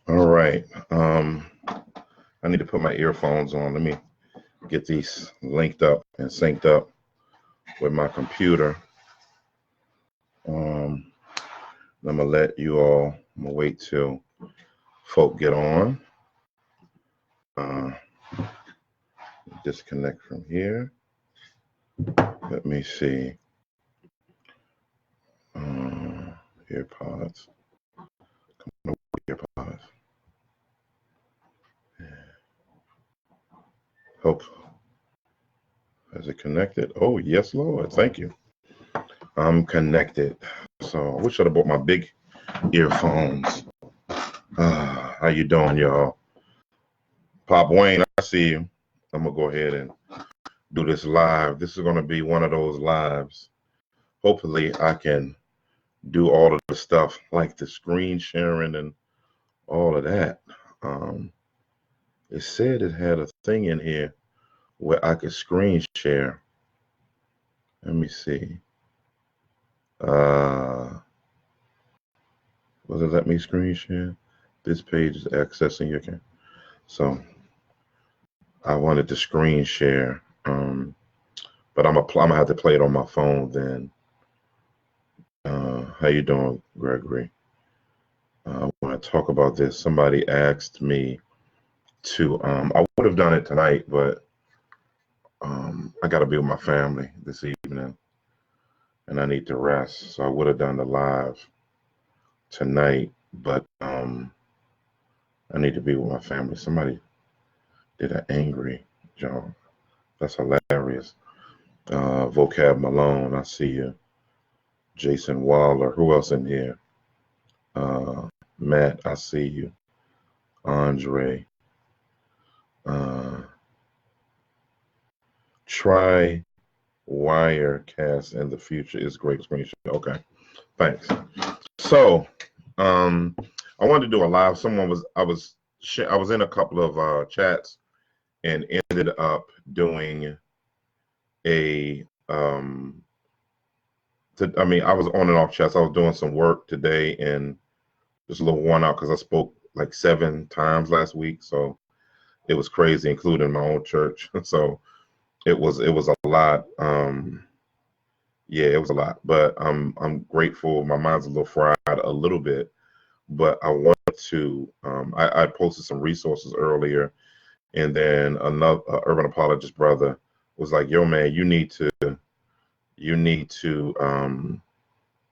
All right. I need to put my earphones on. Let me get these linked up and synced up with my computer. I'm gonna let you all. I'm gonna wait till folk get on. Disconnect from here. Let me see. AirPods. Come on, AirPods. Hope. Is it connected? Oh, yes, Lord. Thank you. I'm connected. So I wish I'd have bought my big earphones. How you doing, y'all? Pop Wayne, I see you. I'm going to go ahead and do this live. This is going to be one of those lives. Hopefully I can do all of the stuff like the screen sharing and all of that. It said it had a thing in here where I could screen share. Let me see. Will it let me screen share? This page is accessing your camera. So I wanted to screen share, but I'm gonna have to play it on my phone then. How you doing, Gregory? I want to talk about this. Somebody asked me to. I would have done it tonight, but I got to be with my family this evening, and I need to rest. So I would have done the live tonight, but I need to be with my family. Somebody did an angry John. That's hilarious. Vocab Malone, I see you. Jason Waller. Who else in here? Matt, I see you. Andre. Try Wirecast in the future is great screenshot. Okay, thanks. So, I wanted to do a live. I was in a couple of chats and ended up doing a I was on and off chats. I was doing some work today and just a little worn out because I spoke like 7 times last week, so it was crazy, including my own church. So it was a lot. Yeah, it was a lot, but I'm grateful. My mind's a little fried a little bit, but I wanted to. I posted some resources earlier, and then another urban apologist brother was like, "Yo, man, you need to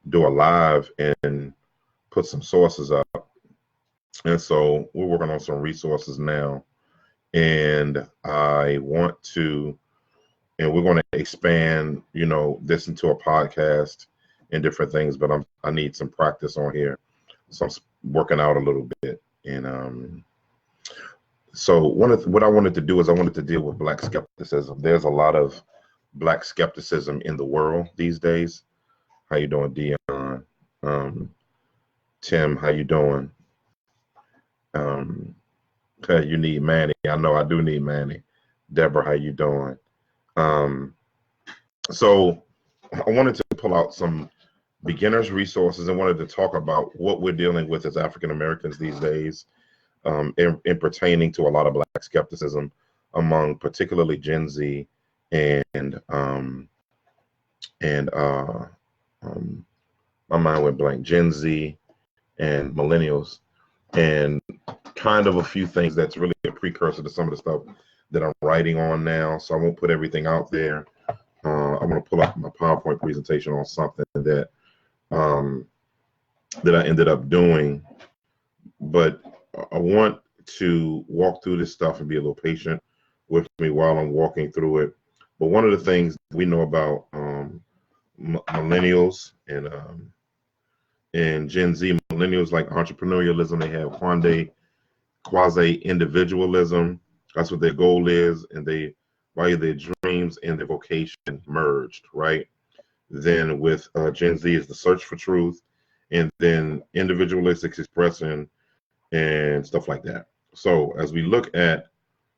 do a live and put some sources up." And so we're working on some resources now, and I want to. And we're going to expand, this into a podcast and different things. But I need some practice on here, so I'm working out a little bit. And so what I wanted to do is I wanted to deal with Black skepticism. There's a lot of Black skepticism in the world these days. How you doing, Dion? Tim, how you doing? You need Manny. I know I do need Manny. Deborah, how you doing? So I wanted to pull out some beginners resources and wanted to talk about what we're dealing with as African Americans these days, in pertaining to a lot of Black skepticism among particularly Gen Z and my mind went blank, Gen Z and millennials, and kind of a few things that's really a precursor to some of the stuff that I'm writing on now. So I won't put everything out there. I'm going to pull up my PowerPoint presentation on something that I ended up doing, but I want to walk through this stuff and be a little patient with me while I'm walking through it. But one of the things we know about millennials and Gen Z, millennials like entrepreneurialism, they have quasi-individualism. That's what their goal is, and they value their dreams and their vocation merged, right? Then with Gen Z is the search for truth, and then individualistic expression and stuff like that. So as we look at,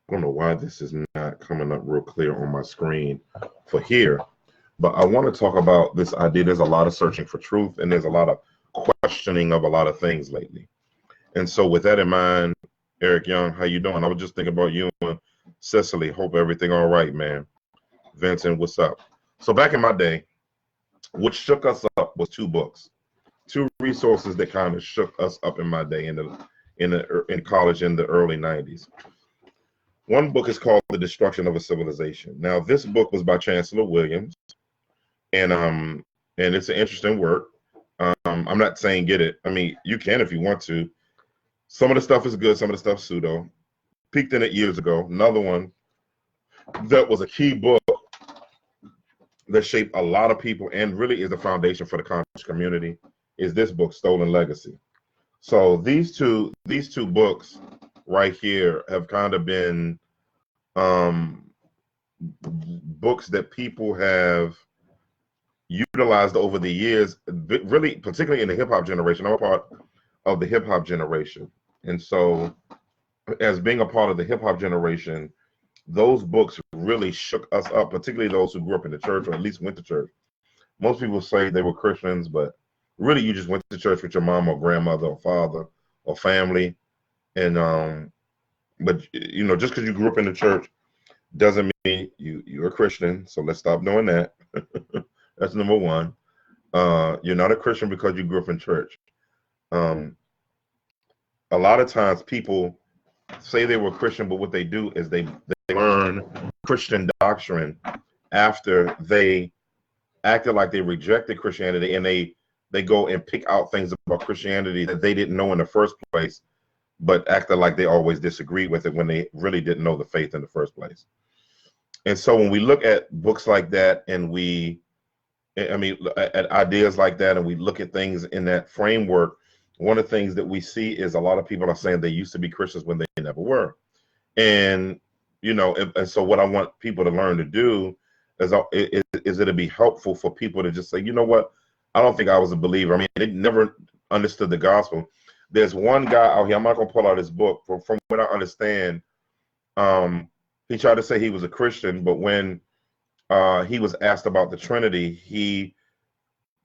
I don't know why this is not coming up real clear on my screen for here, but I want to talk about this idea. There's a lot of searching for truth, and there's a lot of questioning of a lot of things lately. And so with that in mind, Eric Young, how you doing? I was just thinking about you and Cecily. Hope everything all right, man. Vincent, what's up? So back in my day, what shook us up was two books, two resources that kind of shook us up in my day in college in the early 90s. One book is called The Destruction of a Civilization. Now, this book was by Chancellor Williams, and it's an interesting work. I'm not saying get it. I mean, you can if you want to. Some of the stuff is good, some of the stuff pseudo. Peeked in it years ago. Another one that was a key book that shaped a lot of people and really is the foundation for the conscious community is this book, Stolen Legacy. So these two books right here have kind of been books that people have utilized over the years, really, particularly in the hip hop generation. I'm a part of the hip hop generation. And so as being a part of the hip hop generation, those books really shook us up, particularly those who grew up in the church or at least went to church. Most people say they were Christians, but really you just went to church with your mom or grandmother or father or family. And but you know, just because you grew up in the church doesn't mean you're a Christian. So let's stop doing that. That's number one. You're not a Christian because you grew up in church. A lot of times people say they were Christian, but what they do is they learn Christian doctrine after they acted like they rejected Christianity, and they go and pick out things about Christianity that they didn't know in the first place, but acted like they always disagreed with it when they really didn't know the faith in the first place. And so when we look at books like that, and at ideas like that, and we look at things in that framework, one of the things that we see is a lot of people are saying they used to be Christians when they never were. And, you know, and so what I want people to learn to do is it'll be helpful for people to just say, you know what, I don't think I was a believer. I mean, they never understood the gospel. There's one guy out here, I'm not going to pull out his book, from what I understand, he tried to say he was a Christian, but when he was asked about the Trinity, he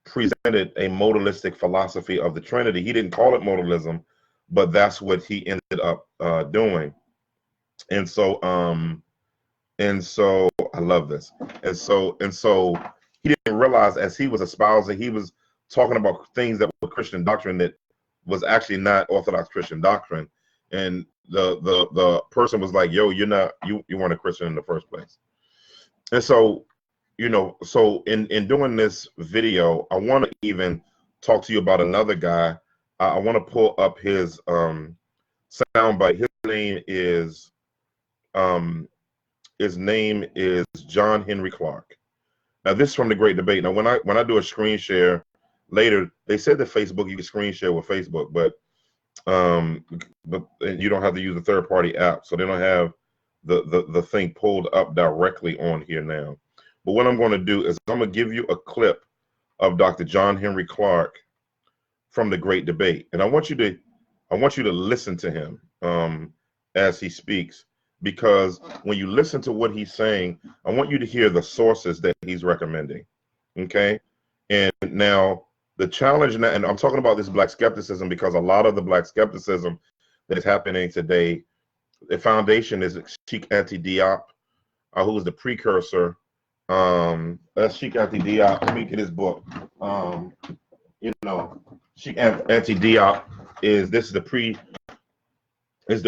presented a modalistic philosophy of the Trinity. He didn't call it modalism, but that's what he ended up doing. And so I love this. And so he didn't realize, as he was espousing, he was talking about things that were Christian doctrine that was actually not Orthodox Christian doctrine. And the person was like, yo, you weren't a Christian in the first place. And so, you know, so in doing this video, I want to even talk to you about another guy. I want to pull up his soundbite. His name is John Henry Clark. Now, this is from the Great Debate. Now, when I do a screen share later, they said that Facebook, you can screen share with Facebook, but you don't have to use a third-party app, so they don't have the thing pulled up directly on here now. But what I'm going to do is I'm going to give you a clip of Dr. John Henry Clark from the Great Debate, and I want you to listen to him as he speaks, because when you listen to what he's saying, I want you to hear the sources that he's recommending. Okay, and now the challenge now, and I'm talking about this black skepticism because a lot of the black skepticism that is happening today, the foundation is Cheikh Anta Diop, who is the precursor. That's Cheikh Anta Diop. Let me get his book. You know, Cheikh Anta Diop is the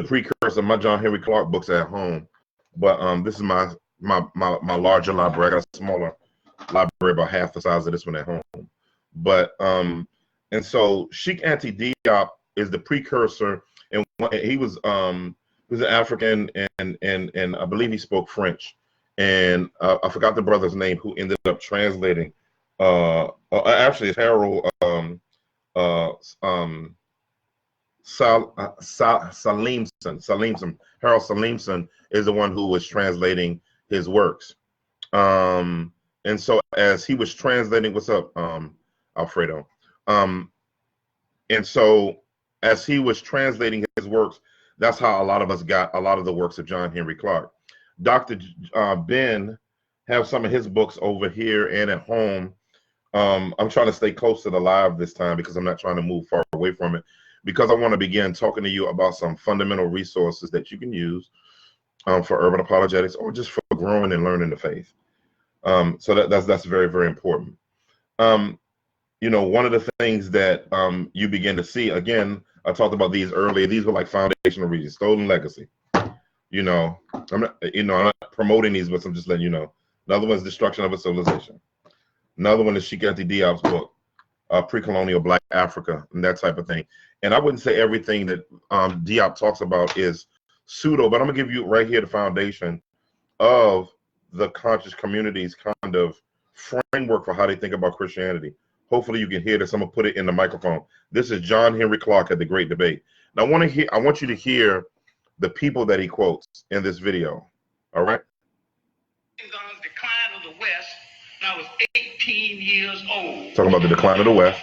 precursor. My John Henry Clark books at home, but this is my larger library. I got a smaller library, about half the size of this one at home. But and so Cheikh Anta Diop is the precursor, and he was an African, and I believe he spoke French, and I forgot the brother's name who ended up translating. Actually, it's Harold Salimson. Harold Salimson is the one who was translating his works. And so as he was translating, what's up, Alfredo? And so as he was translating his works, that's how a lot of us got a lot of the works of John Henry Clark. Dr. Ben have some of his books over here and at home. I'm trying to stay close to the live this time because I'm not trying to move far away from it. because I want to begin talking to you about some fundamental resources that you can use for urban apologetics or just for growing and learning the faith. So that's very, very important. You know, one of the things that you begin to see, again, I talked about these earlier. These were like foundational readings, Stolen Legacy. You know, I'm not promoting these, but I'm just letting you know. Another one is Destruction of a Civilization. Another one is Shikati Diop's book, Pre-Colonial Black Africa, and that type of thing. And I wouldn't say everything that Diop talks about is pseudo, but I'm gonna give you right here the foundation of the conscious community's kind of framework for how they think about Christianity. Hopefully you can hear this. I'm gonna put it in the microphone. This is John Henry Clark at the Great Debate. Now I want you to hear the people that he quotes in this video. All right. On the decline of the West, when I was 18 years old. Talking about the decline of the West.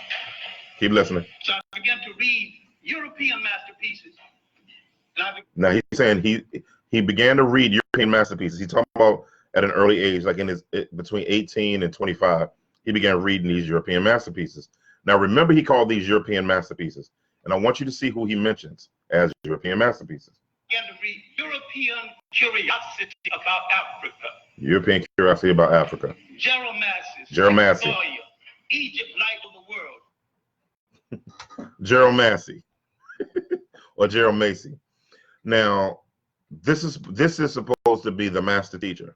Keep listening. So I began to read European masterpieces. Now he's saying he began to read European masterpieces. He's talking about at an early age, like between 18 and 25, he began reading these European masterpieces. Now remember, he called these European masterpieces, and I want you to see who he mentions as European masterpieces. Began to read European curiosity about Africa. European curiosity about Africa. Gerald Massey. Egypt, light of the world. Gerald Massey or Gerald Macy. Now, this is supposed to be the master teacher.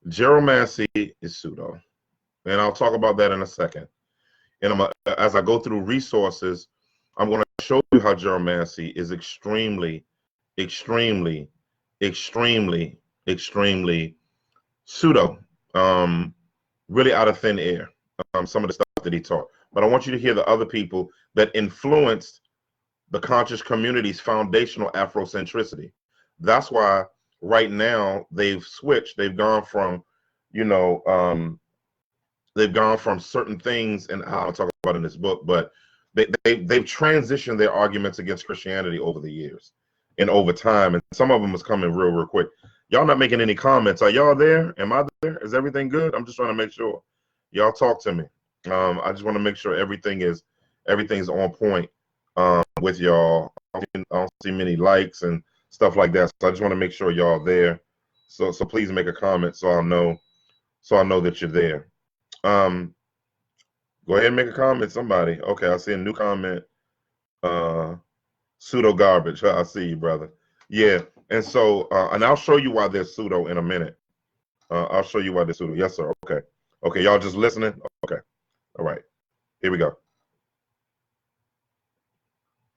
Gerald Massey is pseudo, and I'll talk about that in a second. And as I go through resources, I'm going to show you how Gerald Massey is extremely pseudo, really out of thin air, some of the stuff that he taught. But I want you to hear the other people that influenced the conscious community's foundational Afrocentricity. That's why right now they've switched. They've gone from, they've gone from certain things, and I'll talk about in this book, but they've transitioned their arguments against Christianity over the years and over time. And some of them is coming real quick. Y'all not making any comments. Are y'all there? Am I there? Is everything good? I'm just trying to make sure. Y'all talk to me. I just want to make sure everything's on point with y'all. I don't see many likes and stuff like that. So I just want to make sure y'all there. So please make a comment so I'll know that you're there. Go ahead and make a comment, somebody. Okay, I see a new comment. Pseudo garbage. I see you, brother. Yeah. And so, and I'll show you why they're pseudo in a minute. I'll show you why they're pseudo. Yes, sir. Okay. Okay, y'all just listening? Okay. All right. Here we go.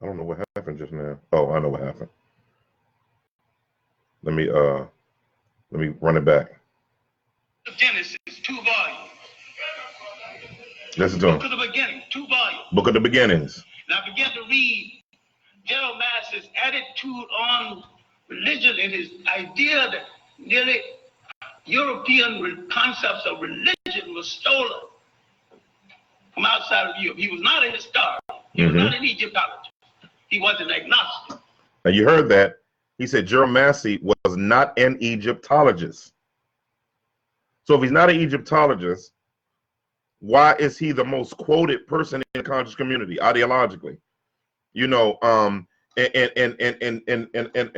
I don't know what happened just now. Oh, I know what happened. Let me run it back. Genesis, 2 volumes. Listen to him. Book of the Beginning, 2 volumes. Book of the Beginnings. Now I began to read Gerald Massey's attitude on religion and his idea that nearly European concepts of religion was stolen from outside of Europe. He was not a historian. He was not an Egyptologist. He was an agnostic. Now you heard that. He said Gerald Massey was not an Egyptologist. So if he's not an Egyptologist, why is he the most quoted person in the conscious community ideologically? You know, and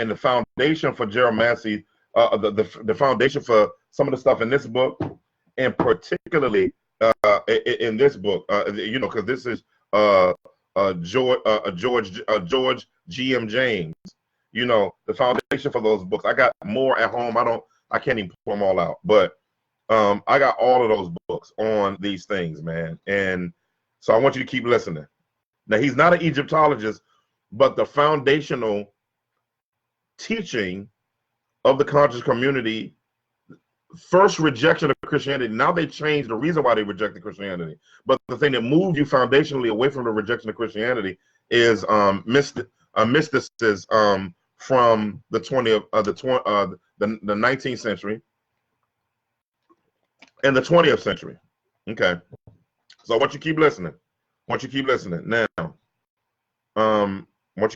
the foundation for Gerald Massey, the foundation for some of the stuff in this book, and particularly in this book, you know, because this is George G.M. James. You know, the foundation for those books. I got more at home. I can't even pull them all out, but I got all of those books on these things, man. And so I want you to keep listening. Now, he's not an Egyptologist, but the foundational teaching of the conscious community, first rejection of Christianity. Now they changed the reason why they rejected Christianity. But the thing that moved you foundationally away from the rejection of Christianity is mysticism from the 19th century and the 20th century. Okay. So I want you to keep listening. Now, I want you to keep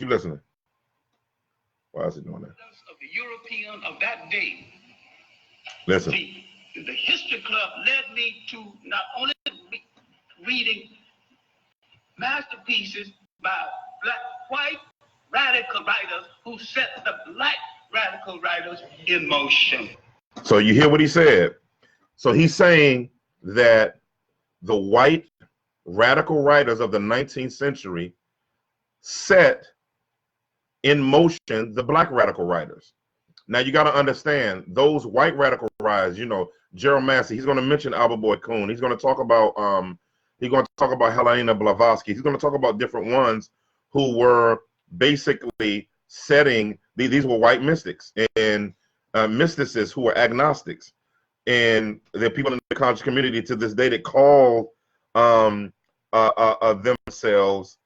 listening. Why is it doing that? Of the European of that day. Listen. See, the History Club led me to not only reading masterpieces by white radical writers who set the black radical writers in motion. So you hear what he said. So he's saying that the white radical writers of the 19th century set in motion the black radical writers. Now you got to understand those white radical writers, you know, Gerald Massey, he's going to mention Albert Boyd Kuhn. He's going to talk about Helena Blavatsky. He's going to talk about different ones who were basically setting, these were white mystics and mysticists who were agnostics. And there are people in the conscious community to this day that call themselves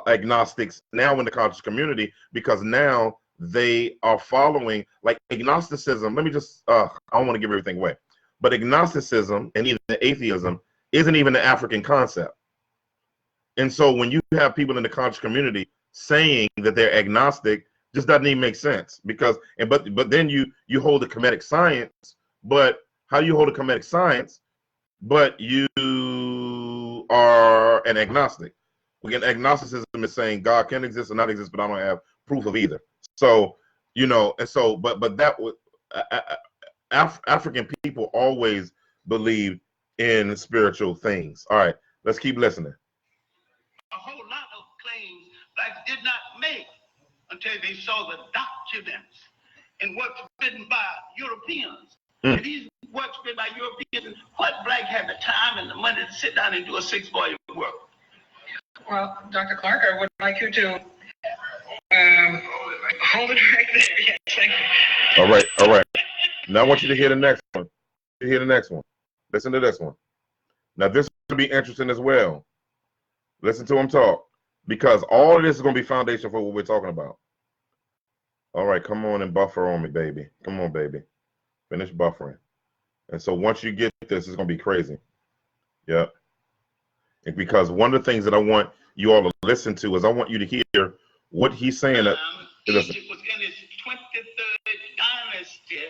agnostics now in the conscious community, because now they are following, like, agnosticism. Let me just, I don't want to give everything away, but agnosticism and even atheism isn't even an African concept. And so when you have people in the conscious community saying that they're agnostic, just doesn't even make sense, because, but then you hold a Kemetic science, but how do you hold a Kemetic science, but you are an agnostic? Again, agnosticism is saying God can exist or not exist, but I don't have proof of either. So, you know, and so, but that would, African people always believed in spiritual things. All right, let's keep listening. A whole lot of claims blacks did not make until they saw the documents and works written by Europeans. And these works written by Europeans, what black had the time and the money to sit down and do a 6-volume work? Well, Dr. Clark, I would like you to hold it right there. Yes, thank you. All right. Now I want you to hear the next one. Listen to this one. Now this will be interesting as well. Listen to him talk, because all of this is going to be foundation for what we're talking about. All right, come on and buffer on me, baby. Come on, baby. Finish buffering. And so once you get this, it's going to be crazy. Yep. And because one of the things that I want you all to listen to is I want you to hear what he's saying. Egypt was in its 23rd dynasty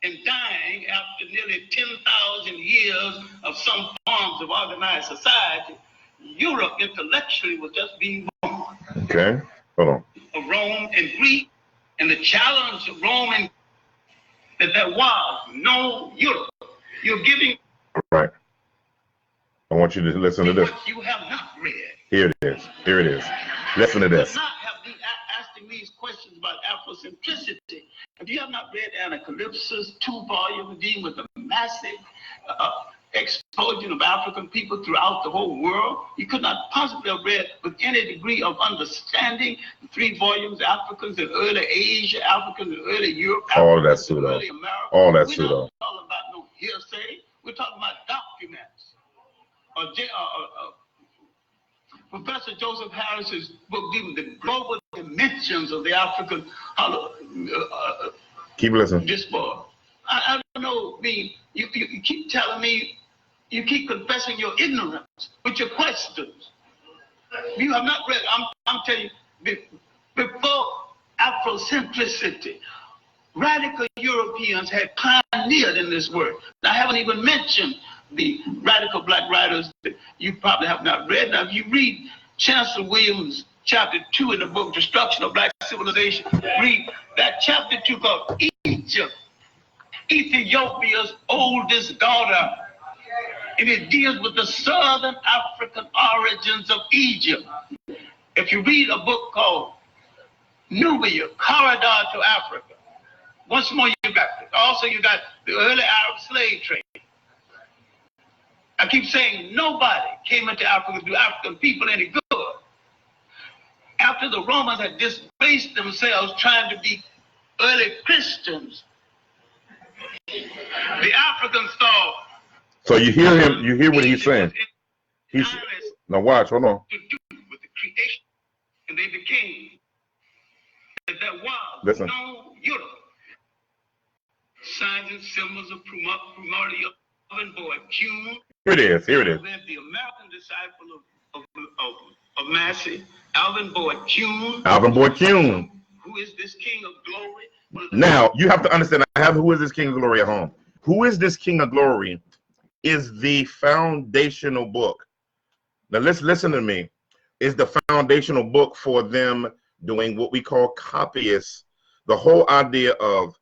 and dying after nearly 10,000 years of some forms of organized society. Europe intellectually was just being born. Okay, hold on. Of Rome and Greece, and the challenge of Rome and that there was no Europe. You're giving. Right. I want you to listen to this. What you have not read. Here it is. Here it is. Listen to this. You not have been asking these questions about Afrocentricity. If you have not read Anacalypsis, 2-volume dealing with the massive explosion of African people throughout the whole world, you could not possibly have read with any degree of understanding the 3 volumes, Africans in early Asia, Africans in early Europe, all of that Africans in pseudo. early America. All that We're pseudo. not talking about no hearsay. We're talking about documents. Professor Joseph Harris's book, giving the global dimensions of the African keep listening. diaspora. I don't know, you keep telling me, you keep confessing your ignorance with your questions. You have not read, I'm telling you, before Afrocentricity, radical Europeans had pioneered in this work. I haven't even mentioned the radical black writers that you probably have not read. Now, if you read Chancellor Williams' chapter 2 in the book, Destruction of Black Civilization, read that chapter 2 called Egypt, Ethiopia's oldest daughter. And it deals with the southern African origins of Egypt. If you read a book called Nubia, Corridor to Africa, once more you got it. Also you got the early Arab slave trade. I keep saying nobody came into Africa to do African people any good. After the Romans had displaced themselves trying to be early Christians, the Africans thought. So you hear him, you hear what he's saying. He's, now watch, hold on. To do with the creation, and they became that there was Listen. no Europe. Signs and symbols of primordial Alvin Boyd Kuhn. Here it is. Here it is. The American disciple of Massey, Alvin Boyd Kuhn. Alvin Boyd Kuhn. Who is this King of Glory? Now you have to understand. I have Who Is This King of Glory at home. Who Is This King of Glory is the foundational book. Now let's listen to me. is the foundational book for them doing what we call copyists. The whole idea of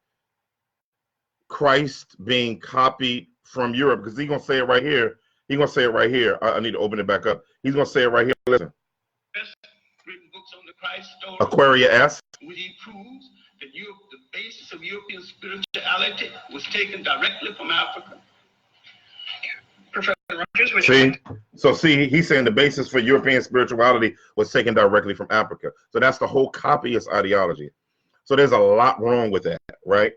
Christ being copied from Europe, because he's going to say it right here. He's going to say it right here. I need to open it back up. He's going to say it right here. Listen. Written books on the Christ story. Aquaria S. Where he proves that Europe, the basis of European spirituality was taken directly from Africa. Professor Rogers, would See, see, he's saying the basis for European spirituality was taken directly from Africa. So that's the whole copyist ideology. So there's a lot wrong with that, right?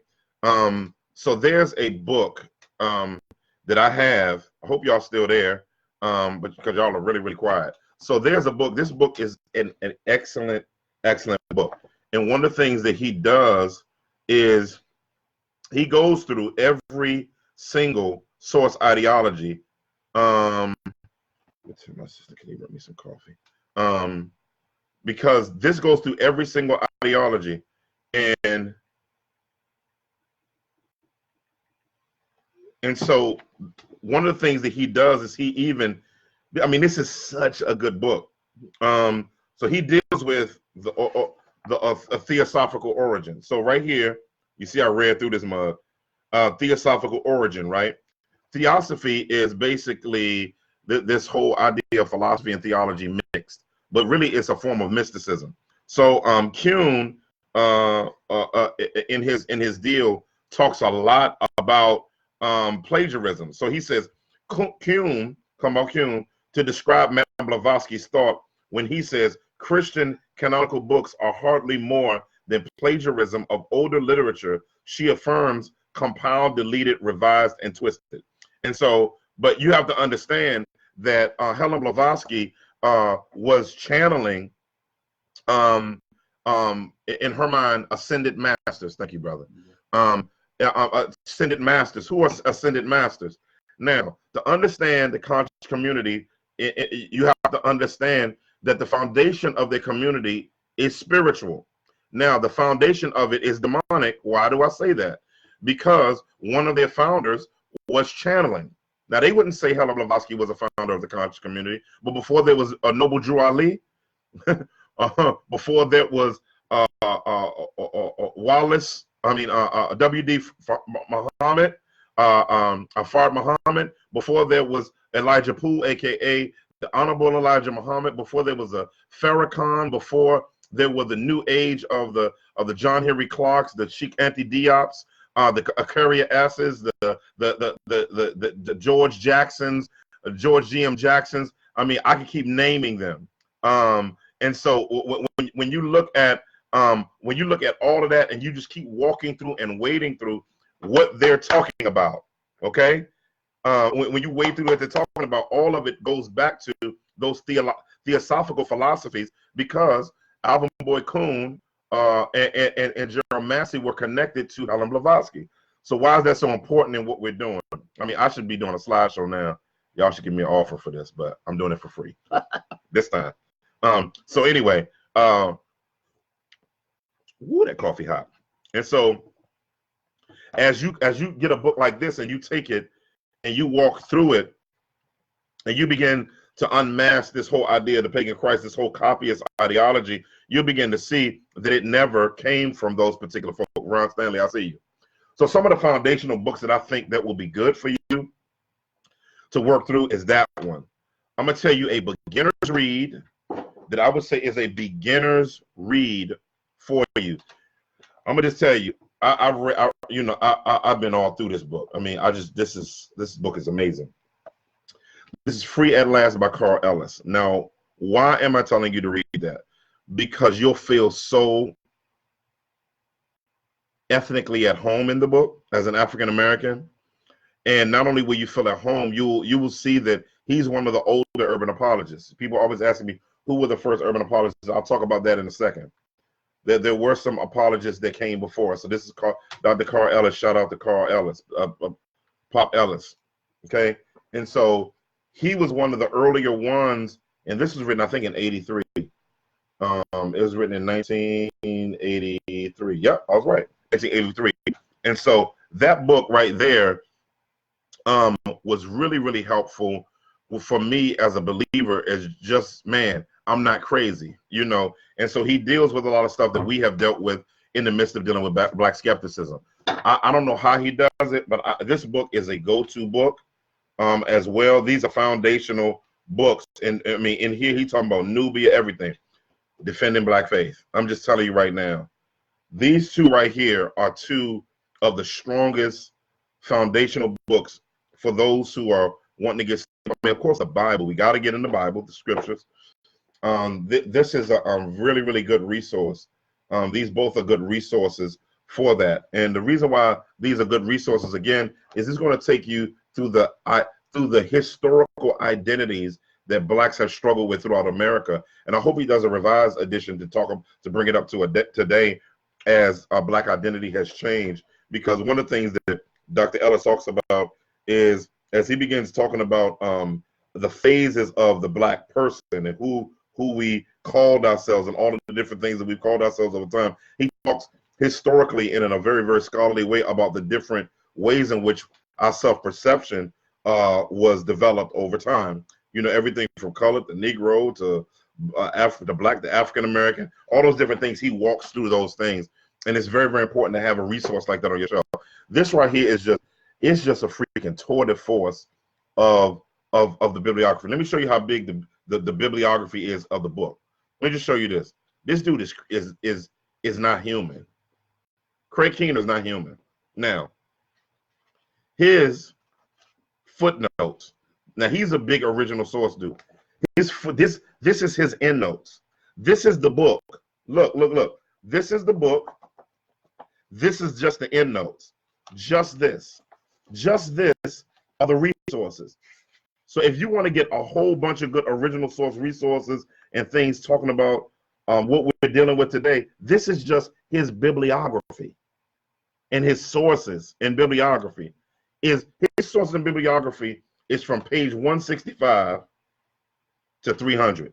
So there's a book that I have. I hope y'all still there, but because y'all are really, really quiet. So there's a book. This book is an excellent, excellent book. And one of the things that he does is he goes through every single source ideology. Let's see, my sister, can you bring me some coffee? Because this goes through every single ideology, and so one of the things that he does is he even, I mean, this is such a good book. So he deals with the theosophical origin. So right here, you see I read through this mug. Theosophical origin, right? Theosophy is basically this whole idea of philosophy and theology mixed, but really it's a form of mysticism. So Kuhn, in his deal, talks a lot about plagiarism. So he says Kuhn, to describe Madame Blavatsky's thought when he says Christian canonical books are hardly more than plagiarism of older literature. She affirms compiled, deleted, revised, and twisted. And so, but you have to understand that Helen Blavatsky was channeling, in her mind, ascended masters. Thank you, brother. Ascended masters. Who are ascended masters? Now, to understand the conscious community, you have to understand that the foundation of the community is spiritual. Now, the foundation of it is demonic. Why do I say that? Because one of their founders was channeling. Now, they wouldn't say Helen Blavatsky was a founder of the conscious community, but before there was a Noble Drew Ali, before there was Wallace, W.D. Muhammad, Fard Muhammad, before there was Elijah Poole, aka the Honorable Elijah Muhammad, before there was a Farrakhan, before there was the new age of the John Henry Clarks, the Sheikh Anti Diops, the Aquaria S's, the George Jacksons, George G.M. Jacksons. I mean, I could keep naming them. And so when you look at all of that, and you just keep walking through and wading through what they're talking about, okay? When you wade through what they're talking about, all of it goes back to those theosophical philosophies, because Alvin Boyd Kuhn and Gerald Massey were connected to Helen Blavatsky. So why is that so important in what we're doing? I mean, I should be doing a slideshow now. Y'all should give me an offer for this, but I'm doing it for free this time. So anyway, woo, that coffee hot. And so as you get a book like this and you take it and you walk through it and you begin to unmask this whole idea of the pagan Christ, this whole copyist ideology, you'll begin to see that it never came from those particular folks. Ron Stanley, I see you. So some of the foundational books that I think that will be good for you to work through is that one. I'm going to tell you a beginner's read that I would say is a beginner's read for you. I'm going to just tell you, I've been all through this book. I mean, this book is amazing. This is Free at Last by Carl Ellis. Now, why am I telling you to read that? Because you'll feel so ethnically at home in the book as an African American. And not only will you feel at home, you will see that he's one of the older urban apologists. People always asking me, who were the first urban apologists? I'll talk about that in a second. There were some apologists that came before. So this is Dr. Carl Ellis. Shout out to Carl Ellis, Pop Ellis. Okay. And so he was one of the earlier ones, and this was written, I think, in 83. It was written in 1983. Yep, I was right. 1983. And so that book right there was really, really helpful for me as a believer. As just, man, I'm not crazy, you know. And so he deals with a lot of stuff that we have dealt with in the midst of dealing with black skepticism. I don't know how he does it, but this book is a go-to book as well. These are foundational books. And I mean, in here, he's talking about Nubia, everything, defending black faith. I'm just telling you right now, these two right here are two of the strongest foundational books for those who are wanting to get. I mean, of course, the Bible. We got to get in the Bible, the scriptures. This is a really, really good resource. These both are good resources for that. And the reason why these are good resources, again, is it's going to take you through the historical identities that blacks have struggled with throughout America. And I hope he does a revised edition to bring it up to today as black identity has changed. Because one of the things that Dr. Ellis talks about is, as he begins talking about the phases of the black person and who we called ourselves and all of the different things that we've called ourselves over time, he talks historically and in a very, very scholarly way about the different ways in which our self-perception was developed over time. You know, everything from color to Negro to the black, the African American, all those different things. He walks through those things, and it's very, very important to have a resource like that on your shelf. This right here is just a freaking tour de force of the bibliography. Let me show you how big the bibliography is of the book. Let me just show you this. This dude is not human. Craig Keener is not human. Now, his footnotes. Now, he's a big original source dude. This is his endnotes. This is the book. Look. This is the book. This is just the endnotes. Just this are the resources. So if you want to get a whole bunch of good original source resources and things talking about what we're dealing with today, this is just his bibliography and his sources in bibliography. His sources in bibliography is from page 165 to 300.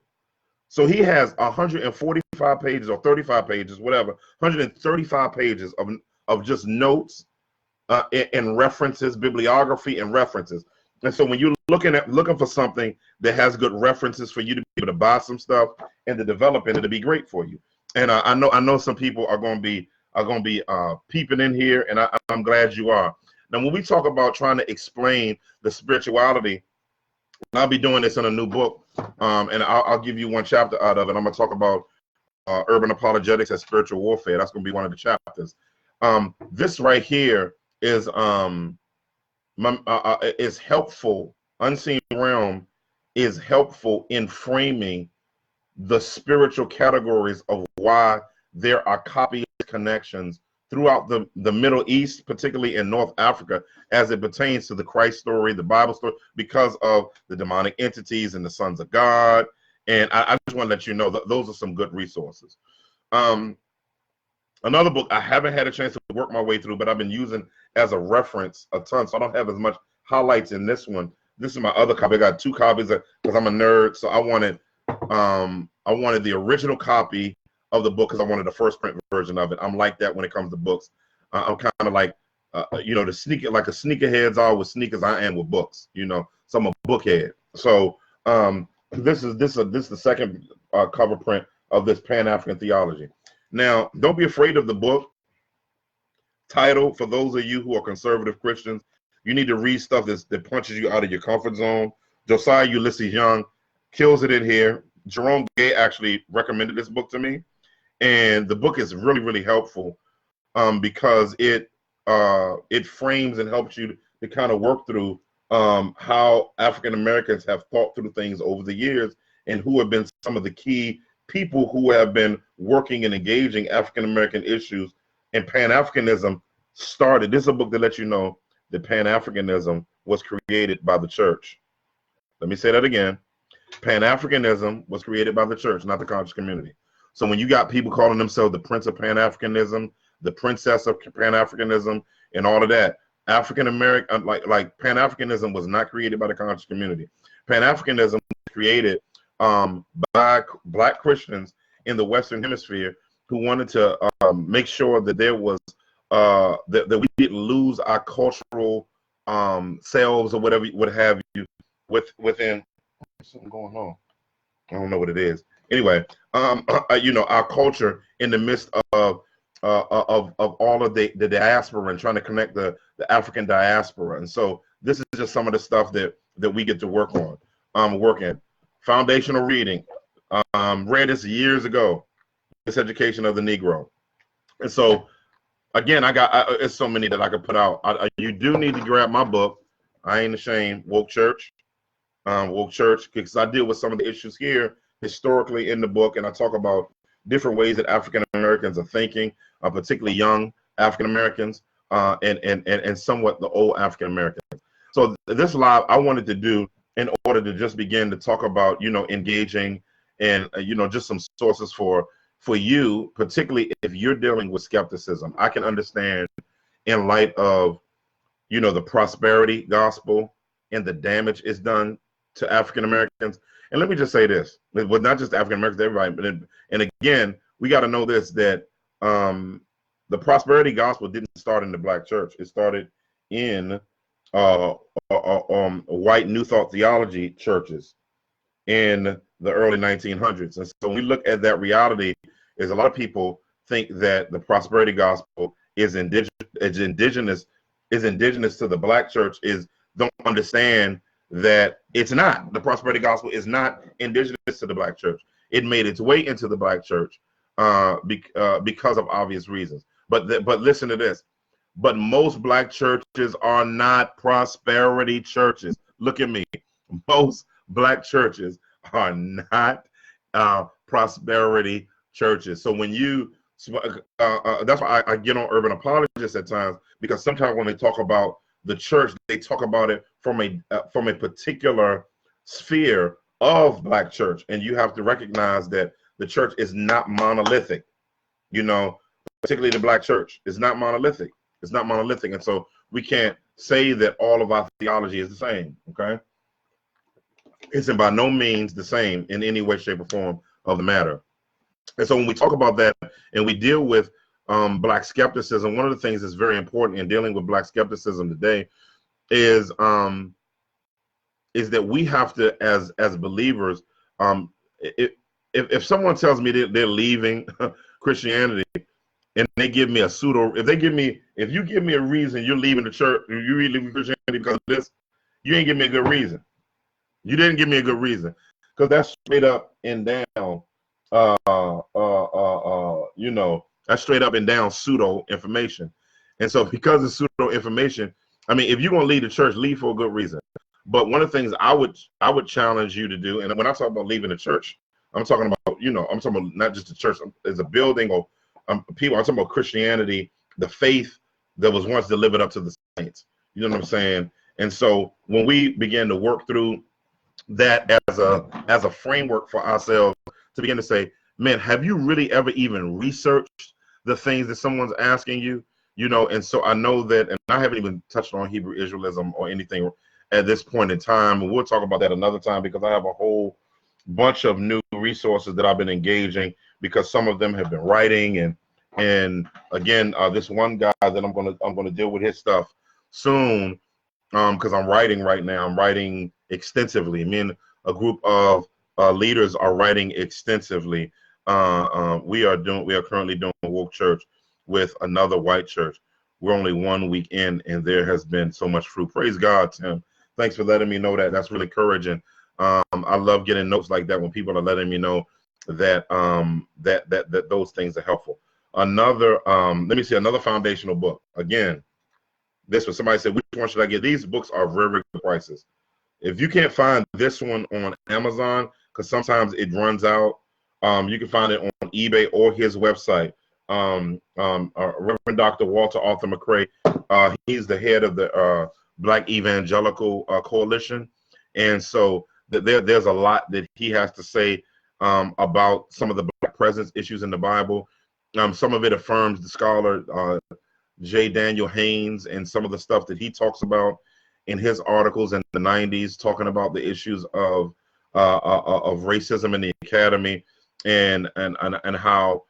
So he has 145 pages or 35 pages, whatever, 135 pages of just notes and references, bibliography and references. And so when you're looking for something that has good references for you to be able to buy some stuff and to develop it, it'll be great for you. And I know some people are going to be peeping in here, and I'm glad you are. Now, when we talk about trying to explain the spirituality, I'll be doing this in a new book, and I'll give you one chapter out of it. I'm going to talk about urban apologetics and spiritual warfare. That's going to be one of the chapters. This right here is helpful. Unseen Realm is helpful in framing the spiritual categories of why there are copyist connections throughout the Middle East, particularly in North Africa, as it pertains to the Christ story, the Bible story, because of the demonic entities and the sons of God. And I just want to let you know that those are some good resources. Another book I haven't had a chance to work my way through, but I've been using as a reference a ton, so I don't have as much highlights in this one. This is my other copy. I got two copies because I'm a nerd, so I wanted the original copy of the book because I wanted the first print version of it. I'm like that when it comes to books. I'm kind of like, like a sneakerheads are with sneakers, I am with books. You know, so I'm a bookhead. So this is the second cover print of this Pan-African theology. Now, don't be afraid of the book title. For those of you who are conservative Christians, you need to read stuff that punches you out of your comfort zone. Josiah Ulysses Young kills it in here. Jerome Gay actually recommended this book to me, and the book is really, really helpful because it frames and helps you to kind of work through how African Americans have thought through things over the years and who have been some of the key people who have been working and engaging African American issues. And Pan-Africanism started. This is a book that lets you know that Pan-Africanism was created by the church. Let me say that again. Pan-Africanism was created by the church, not the conscious community. So when you got people calling themselves the Prince of Pan-Africanism, the Princess of Pan-Africanism, and all of that, African American, like Pan-Africanism was not created by the conscious community. Pan-Africanism was created by Black Christians in the Western Hemisphere who wanted to make sure that there was that we didn't lose our cultural selves or whatever, what have you, within something going on. I don't know what it is. Anyway, you know, our culture in the midst of all of the diaspora and trying to connect the African diaspora. And so this is just some of the stuff that we get to work on. Working foundational reading. Read this years ago. This education of the Negro. And so again, it's so many that I could put out. You do need to grab my book. I ain't ashamed. Woke Church, because I deal with some of the issues here historically in the book, and I talk about different ways that African Americans are thinking, particularly young African Americans, and somewhat the old African Americans. So this live I wanted to do in order to just begin to talk about, you know, engaging and you know, just some sources for you, particularly if you're dealing with skepticism. I can understand in light of, you know, the prosperity gospel and the damage it's done to African Americans. And let me just say this, with not just African Americans, everybody, and again, we got to know this, that the prosperity gospel didn't start in the black church. It started in white New Thought theology churches in the early 1900s. And so when we look at that reality, is a lot of people think that the prosperity gospel is indigenous to the black church, don't understand that it's not. The prosperity gospel is not indigenous to the black church. It made its way into the black church because of obvious reasons. But listen to this. But most black churches are not prosperity churches. Look at me. Most black churches are not prosperity churches. So when you, that's why I get on urban apologists at times, because sometimes when they talk about the church, they talk about it from a particular sphere of black church, and you have to recognize that the church is not monolithic. You know, particularly the black church is not monolithic. It's not monolithic, and so we can't say that all of our theology is the same. Okay, it's by no means the same in any way, shape, or form of the matter. And so when we talk about that and we deal with black skepticism, one of the things that's very important in dealing with black skepticism today is that we have to, as believers, if someone tells me they're leaving Christianity and they give me a if you give me a reason you're leaving the church, you're leaving Christianity because of this, you ain't give me a good reason. You didn't give me a good reason, because that's straight up and down. You know, that's straight up and down pseudo information. And so because of pseudo information, I mean, if you're going to leave the church, leave for a good reason. But one of the things I would challenge you to do, and when I talk about leaving the church, I'm talking about, you know, I'm talking about not just the church as a building or people. I'm talking about Christianity, the faith that was once delivered up to the saints. You know what I'm saying? And so when we begin to work through that as a framework for ourselves, to begin to say, man, have you really ever even researched the things that someone's asking you? You know, and so I know that, and I haven't even touched on Hebrew Israelism or anything at this point in time, and we'll talk about that another time, because I have a whole bunch of new resources that I've been engaging, because some of them have been writing, and again, this one guy that I'm gonna deal with his stuff soon, because I'm writing right now. I'm writing extensively. Me and a group of leaders are writing extensively. We are currently doing a woke church with another white church. We're only 1 week in, and there has been so much fruit. Praise God, Tim. Thanks for letting me know that. That's really encouraging. I love getting notes like that when people are letting me know that that those things are helpful. Another, let me see, another foundational book. Again, this was somebody said, which one should I get? These books are very, very good prices. If you can't find this one on Amazon, because sometimes it runs out, you can find it on eBay or his website. Reverend Dr. Walter Arthur McCrae, he's the head of the Black Evangelical Coalition, and so there's a lot that he has to say about some of the black presence issues in the Bible. Some of it affirms the scholar J. Daniel Haynes and some of the stuff that he talks about in his articles in the 90s, talking about the issues of racism in the academy, and how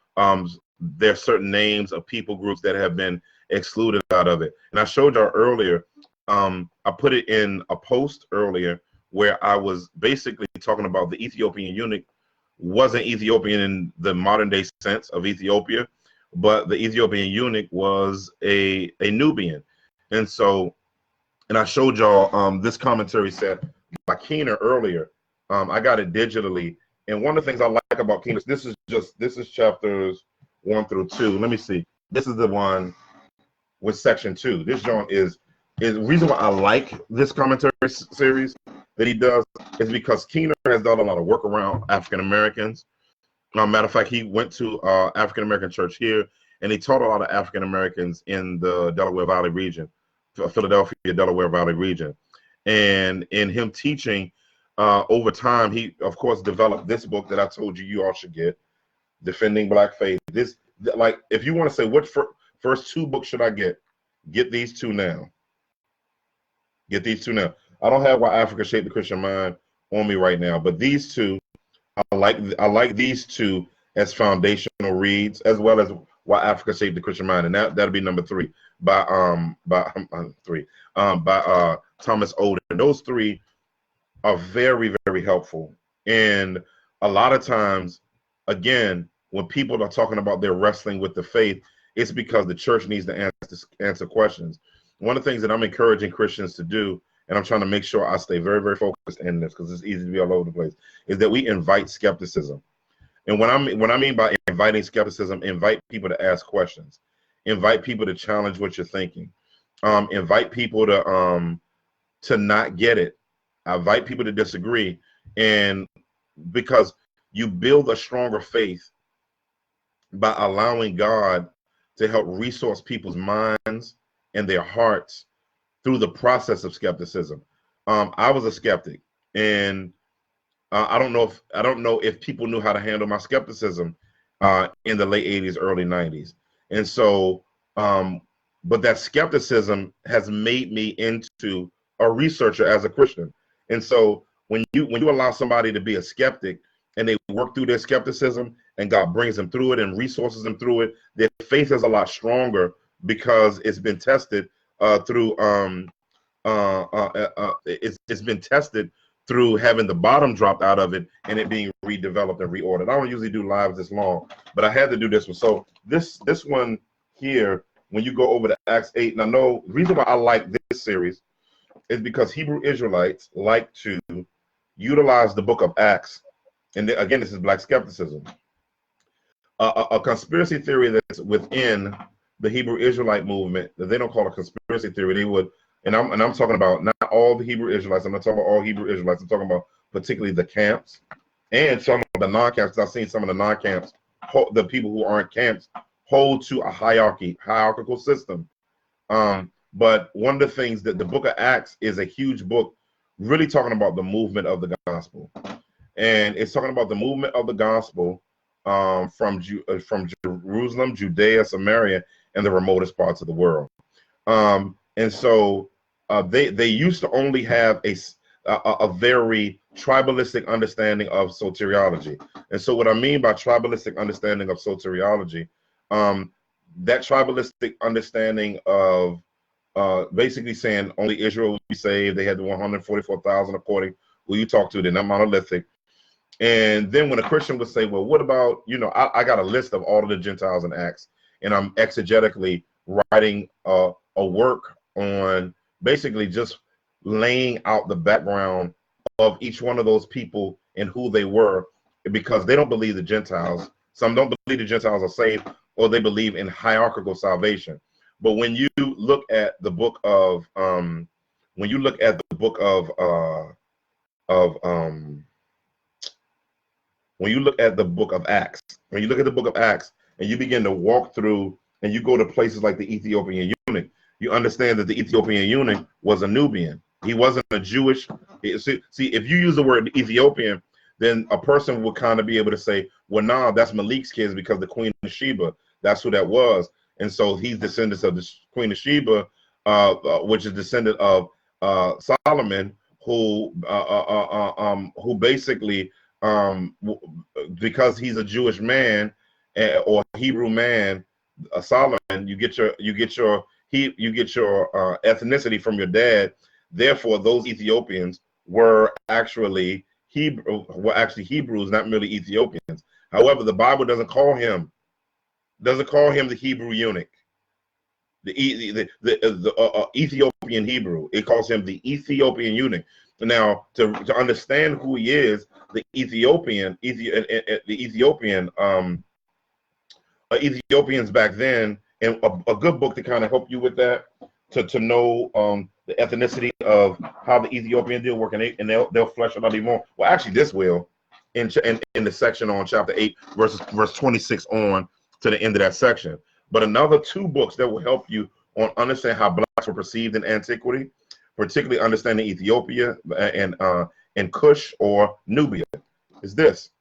there are certain names of people groups that have been excluded out of it. And I showed y'all earlier, I put it in a post earlier where I was basically talking about the Ethiopian eunuch wasn't Ethiopian in the modern day sense of Ethiopia, but the Ethiopian eunuch was a Nubian. And so, and I showed y'all this commentary set by Keener earlier. I got it digitally. And one of the things I like about Keener, this is chapters 1 through 2. Let me see. This is the one with section 2. This John is the reason why I like this commentary series that he does is because Keener has done a lot of work around African Americans. Matter of fact, he went to African American church here, and he taught a lot of African Americans in the Delaware Valley region, Philadelphia, Delaware Valley region. And in him teaching, over time, he of course developed this book that I told you all should get, Defending Black Faith. This, like, if you want to say what first 2 books should I get these 2 now. Get these 2 now. I don't have Why Africa Shaped the Christian Mind on me right now, but these 2, I like these 2 as foundational reads, as well as Why Africa Shaped the Christian Mind, and that'll be number 3 by Thomas Oden. Those 3 are very, very helpful. And a lot of times, again, when people are talking about their wrestling with the faith, it's because the church needs to answer questions. One of the things that I'm encouraging Christians to do, and I'm trying to make sure I stay very, very focused in this because it's easy to be all over the place, is that we invite skepticism. And what I mean by inviting skepticism, invite people to ask questions, invite people to challenge what you're thinking, invite people to not get it, invite people to disagree, and because you build a stronger faith by allowing God to help resource people's minds and their hearts through the process of skepticism. I was a skeptic, and I don't know if people knew how to handle my skepticism in the late 80s, early 90s. And so, but that skepticism has made me into a researcher as a Christian. And so when you allow somebody to be a skeptic and they work through their skepticism and God brings them through it and resources them through it, their faith is a lot stronger because it's been tested through it's been tested through having the bottom dropped out of it and it being redeveloped and reordered. I don't usually do lives this long, but I had to do this one. So this one here, when you go over to Acts 8, and I know the reason why I like this series is because Hebrew Israelites like to utilize the book of Acts. And again, this is black skepticism. A conspiracy theory that's within the Hebrew Israelite movement that they don't call a conspiracy theory. They would, and I'm talking about not all the Hebrew Israelites. I'm not talking about all Hebrew Israelites. I'm talking about particularly the camps and some of the non-camps. I've seen some of the non-camps, the people who aren't camps, hold to a hierarchical system. But one of the things that the book of Acts is a huge book, really talking about the movement of the gospel, and it's talking about the movement of the gospel from Jerusalem, Judea, Samaria, and the remotest parts of the world. And so they used to only have a very tribalistic understanding of soteriology. And so what I mean by tribalistic understanding of soteriology, that tribalistic understanding of basically saying only Israel will be saved. They had the 144,000 according who you talk to. They're not monolithic. And then when a Christian would say, well, what about, I got a list of all of the Gentiles in Acts, and I'm exegetically writing a work on basically just laying out the background of each one of those people and who they were, because they don't believe the Gentiles. Some don't believe the Gentiles are saved, or they believe in hierarchical salvation. But when you look at the book of Acts, and you begin to walk through and you go to places like the Ethiopian eunuch, you understand that the Ethiopian eunuch was a Nubian. He wasn't a Jewish. See, if you use the word Ethiopian, then a person would kind of be able to say, well, nah, that's Malik's kids because the Queen of Sheba, that's who that was. And so he's descendants of the Queen of Sheba, which is descendant of Solomon, who basically, because he's a Jewish man or Hebrew man, Solomon, you get your ethnicity from your dad. Therefore, those Ethiopians were actually Hebrew, well, actually Hebrews, not merely Ethiopians. However, the Bible doesn't call him the Hebrew eunuch, the Ethiopian Hebrew. It calls him the Ethiopian eunuch. Now, to understand who he is, the Ethiopians back then, and a good book to kind of help you with that, to know the ethnicity of how the Ethiopian deal work, and they'll flesh it out even more. Well, actually, this will in the section on chapter 8, verse 26 on to the end of that section. But another two books that will help you on understand how blacks were perceived in antiquity, particularly understanding Ethiopia and Kush or Nubia, is this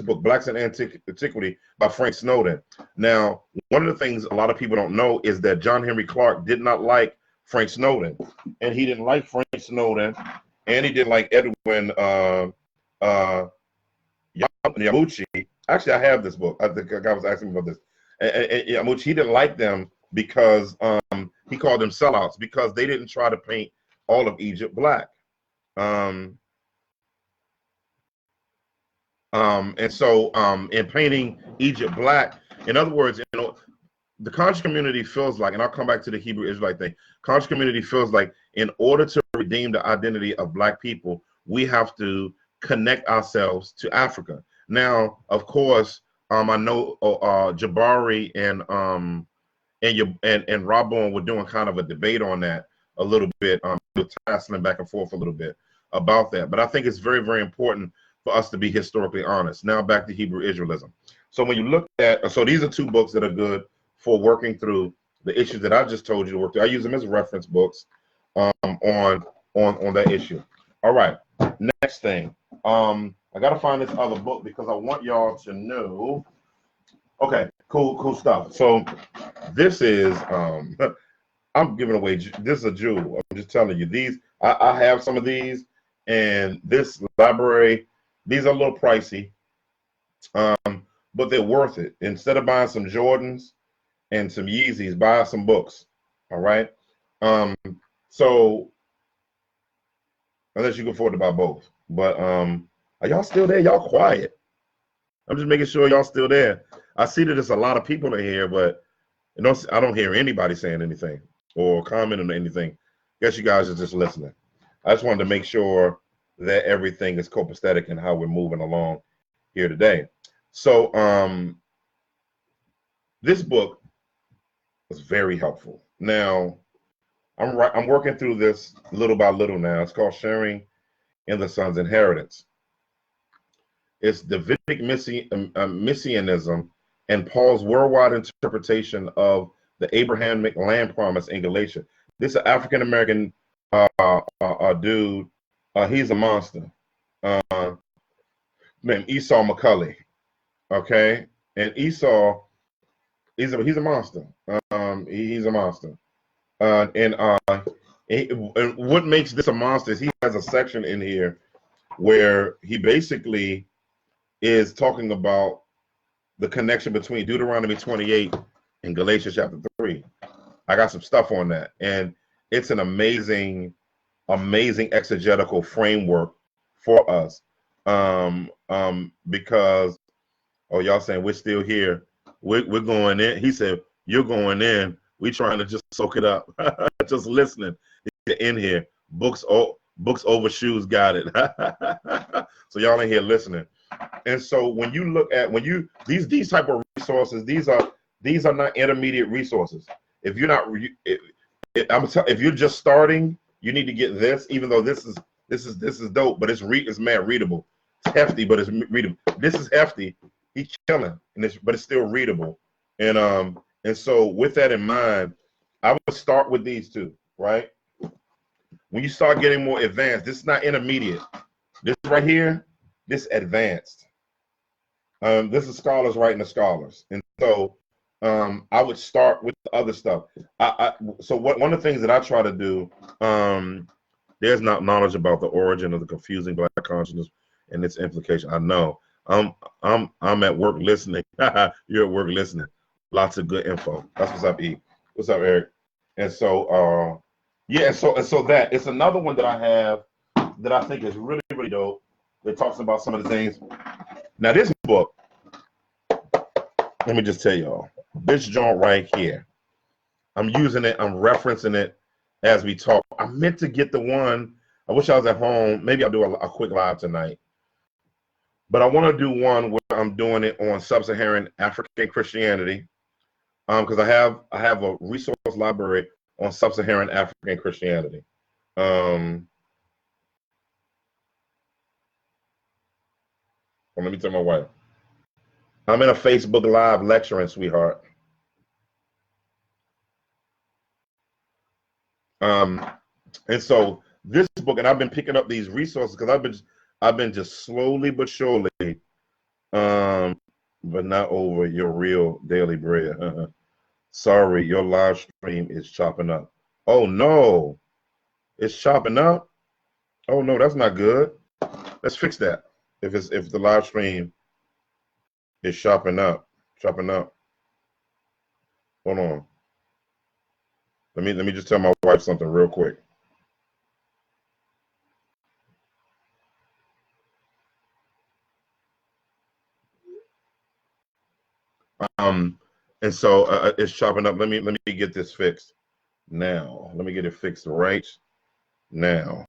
book, Blacks in Antiquity by Frank Snowden. Now, one of the things a lot of people don't know is that John Henry Clark did not like Frank Snowden, and he didn't like Frank Snowden, and he didn't like Edwin Yamuchi. Actually, I have this book. I think a guy was asking me about this. And Yamuchi, he didn't like them because he called them sellouts because they didn't try to paint all of Egypt black. And so in painting Egypt black, in other words, the conscious community feels like, and I'll come back to the Hebrew Israelite thing, conscious community feels like in order to redeem the identity of black people, we have to connect ourselves to Africa. Now, of course, I know Jabari and Robon were doing kind of a debate on that a little bit, tussling back and forth a little bit about that. But I think it's very, very important for us to be historically honest. Now back to Hebrew Israelism. So when you look at, so these are two books that are good for working through the issues that I just told you to work through. I use them as reference books on that issue. All right, next thing. I gotta find this other book because I want y'all to know. Okay, cool stuff. So this is I'm giving away. This is a jewel. I'm just telling you. These I have some of these, and this library. These are a little pricey, but they're worth it. Instead of buying some Jordans and some Yeezys, buy some books. All right. So unless you can afford to buy both, but are y'all still there? Y'all quiet. I'm just making sure y'all still there. I see that there's a lot of people in here, but I don't hear anybody saying anything or commenting on anything. Guess you guys are just listening. I just wanted to make sure that everything is copacetic in how we're moving along here today. So this book was very helpful. Now I'm working through this little by little now. It's called Sharing in the Son's Inheritance. It's Davidic Messianism and Paul's worldwide interpretation of the Abrahamic land promise in Galatia. This is an African-American dude. He's a monster. Named Esau McCulley. Okay? And Esau, he's a monster. He's a monster. And what makes this a monster is he has a section in here where he basically is talking about the connection between Deuteronomy 28 and Galatians chapter 3. I got some stuff on that, and it's an amazing exegetical framework for us. Because y'all saying we're still here, we're going in. He said you're going in. We trying to just soak it up, just listening. In here, books over shoes, got it. So y'all in here listening. And so when you look at these type of resources, these are not intermediate resources. If you're not, if you're just starting, you need to get this. Even though this is dope, but it's mad readable. It's hefty, but it's readable. This is hefty. He's killing, but it's still readable. And so with that in mind, I would start with these two, right? When you start getting more advanced, this is not intermediate. This right here, this advanced. This is scholars writing to scholars. And so I would start with the other stuff. So one of the things that I try to do, there's not knowledge about the origin of the confusing black consciousness and its implication. I know. I'm at work listening. You're at work listening. Lots of good info. That's what's up, E. What's up, Eric? And so yeah, so that it's another one that I have that I think is really, really dope. that talks about some of the things. Now this book, let me just tell y'all, this joint right here, I'm using it, I'm referencing it as we talk. I meant to get the one, I wish I was at home. Maybe I'll do a quick live tonight. But I want to do one where I'm doing it on sub-Saharan African Christianity, because I have a resource library on sub-Saharan African Christianity. Well, let me tell my wife. I'm in a Facebook Live lecturing, sweetheart. And so this book, and I've been picking up these resources because I've been just slowly but surely, but not over your real daily bread. Sorry, your live stream is chopping up. Oh no, it's chopping up. Oh no, that's not good. Let's fix that. If the live stream is chopping up. Hold on. Let me just tell my wife something real quick. And so it's chopping up. Let me get this fixed now. Let me get it fixed right now.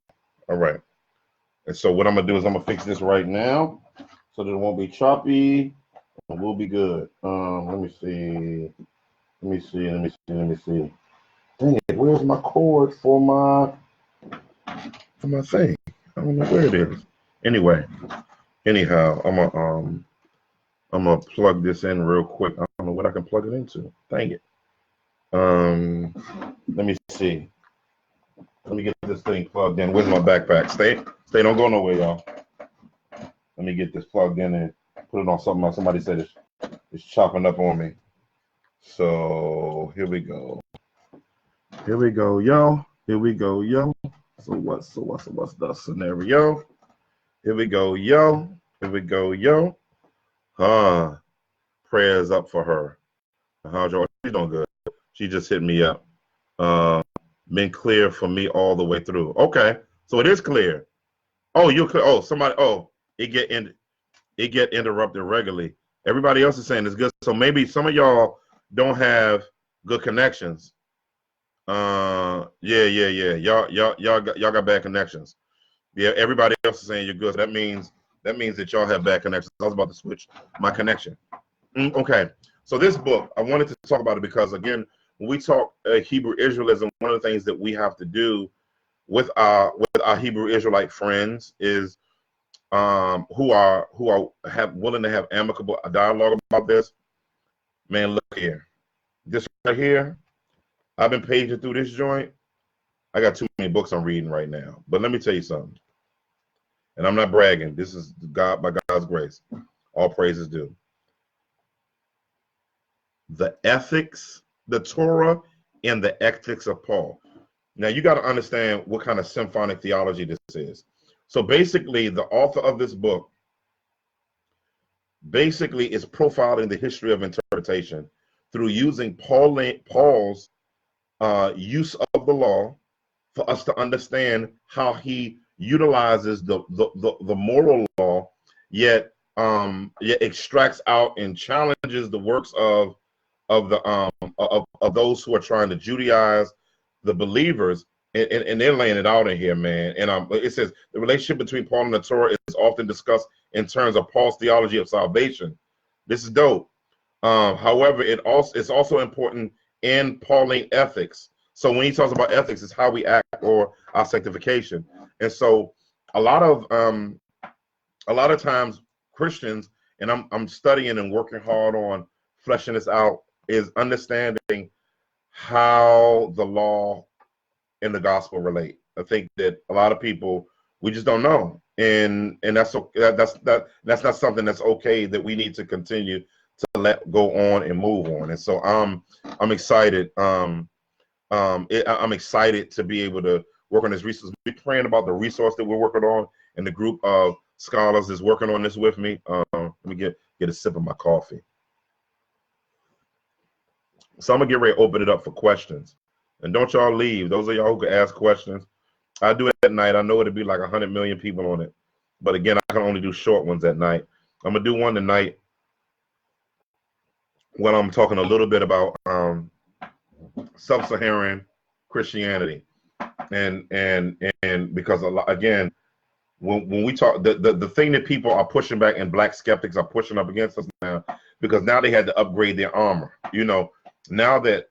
All right. And so what I'm gonna do is I'm gonna fix this right now so that it won't be choppy. And we'll be good. Let me see. Dang it, where's my cord for my thing? I don't know where it is. Anyway, anyhow, I'm gonna plug this in real quick. I don't know what I can plug it into. Dang it. Let me see. Let me get this thing plugged in. Where's my backpack? Stay, don't go nowhere, y'all. Let me get this plugged in and put it on something else. Somebody said it's chopping up on me. So here we go. Here we go, yo. So what's the scenario? Here we go, yo. Prayers up for her. How's your? She's doing good. She just hit me up. Been clear for me all the way through. Okay, so it is clear. Oh, you could. Oh, somebody. Oh, it get interrupted regularly. Everybody else is saying it's good. So maybe some of y'all don't have good connections. Yeah. Y'all got bad connections. Yeah, everybody else is saying you're good. So that means that y'all have bad connections. I was about to switch my connection. Okay, so this book, I wanted to talk about it because again, when we talk Hebrew Israelism, one of the things that we have to do with our Hebrew Israelite friends is who are willing to have amicable dialogue about this. Man, look here, this right here. I've been paging through this joint. I got too many books I'm reading right now. But let me tell you something. And I'm not bragging. This is God by God's grace. All praises due. The ethics, the Torah, and the ethics of Paul. Now you got to understand what kind of symphonic theology this is. So basically, the author of this book basically is profiling the history of interpretation through using Paul's use of the law for us to understand how he utilizes the moral law, yet extracts out and challenges the works of those who are trying to Judaize the believers, and they're laying it out in here, man. And it says the relationship between Paul and the Torah is often discussed in terms of Paul's theology of salvation. This is dope. However, it's also important in Pauline ethics. So when he talks about ethics, it's how we act or our sanctification. And so a lot of times Christians, and I'm studying and working hard on fleshing this out, is understanding how the law and the gospel relate. I think that a lot of people, we just don't know, and that's not something that's okay, that we need to continue to let go on and move on. And so I'm excited. I'm excited to be able to work on this resource. We're praying about the resource that we're working on, and the group of scholars is working on this with me. Let me get a sip of my coffee. So I'm gonna get ready to open it up for questions. And don't y'all leave. Those of y'all who can ask questions, I do it at night. I know it'll be like 100 million people on it. But again, can only do short ones at night. I'm gonna do one tonight when I'm talking a little bit about sub-Saharan Christianity, and because a lot, again, when we talk, the thing that people are pushing back and black skeptics are pushing up against us now, because now they had to upgrade their armor. Now that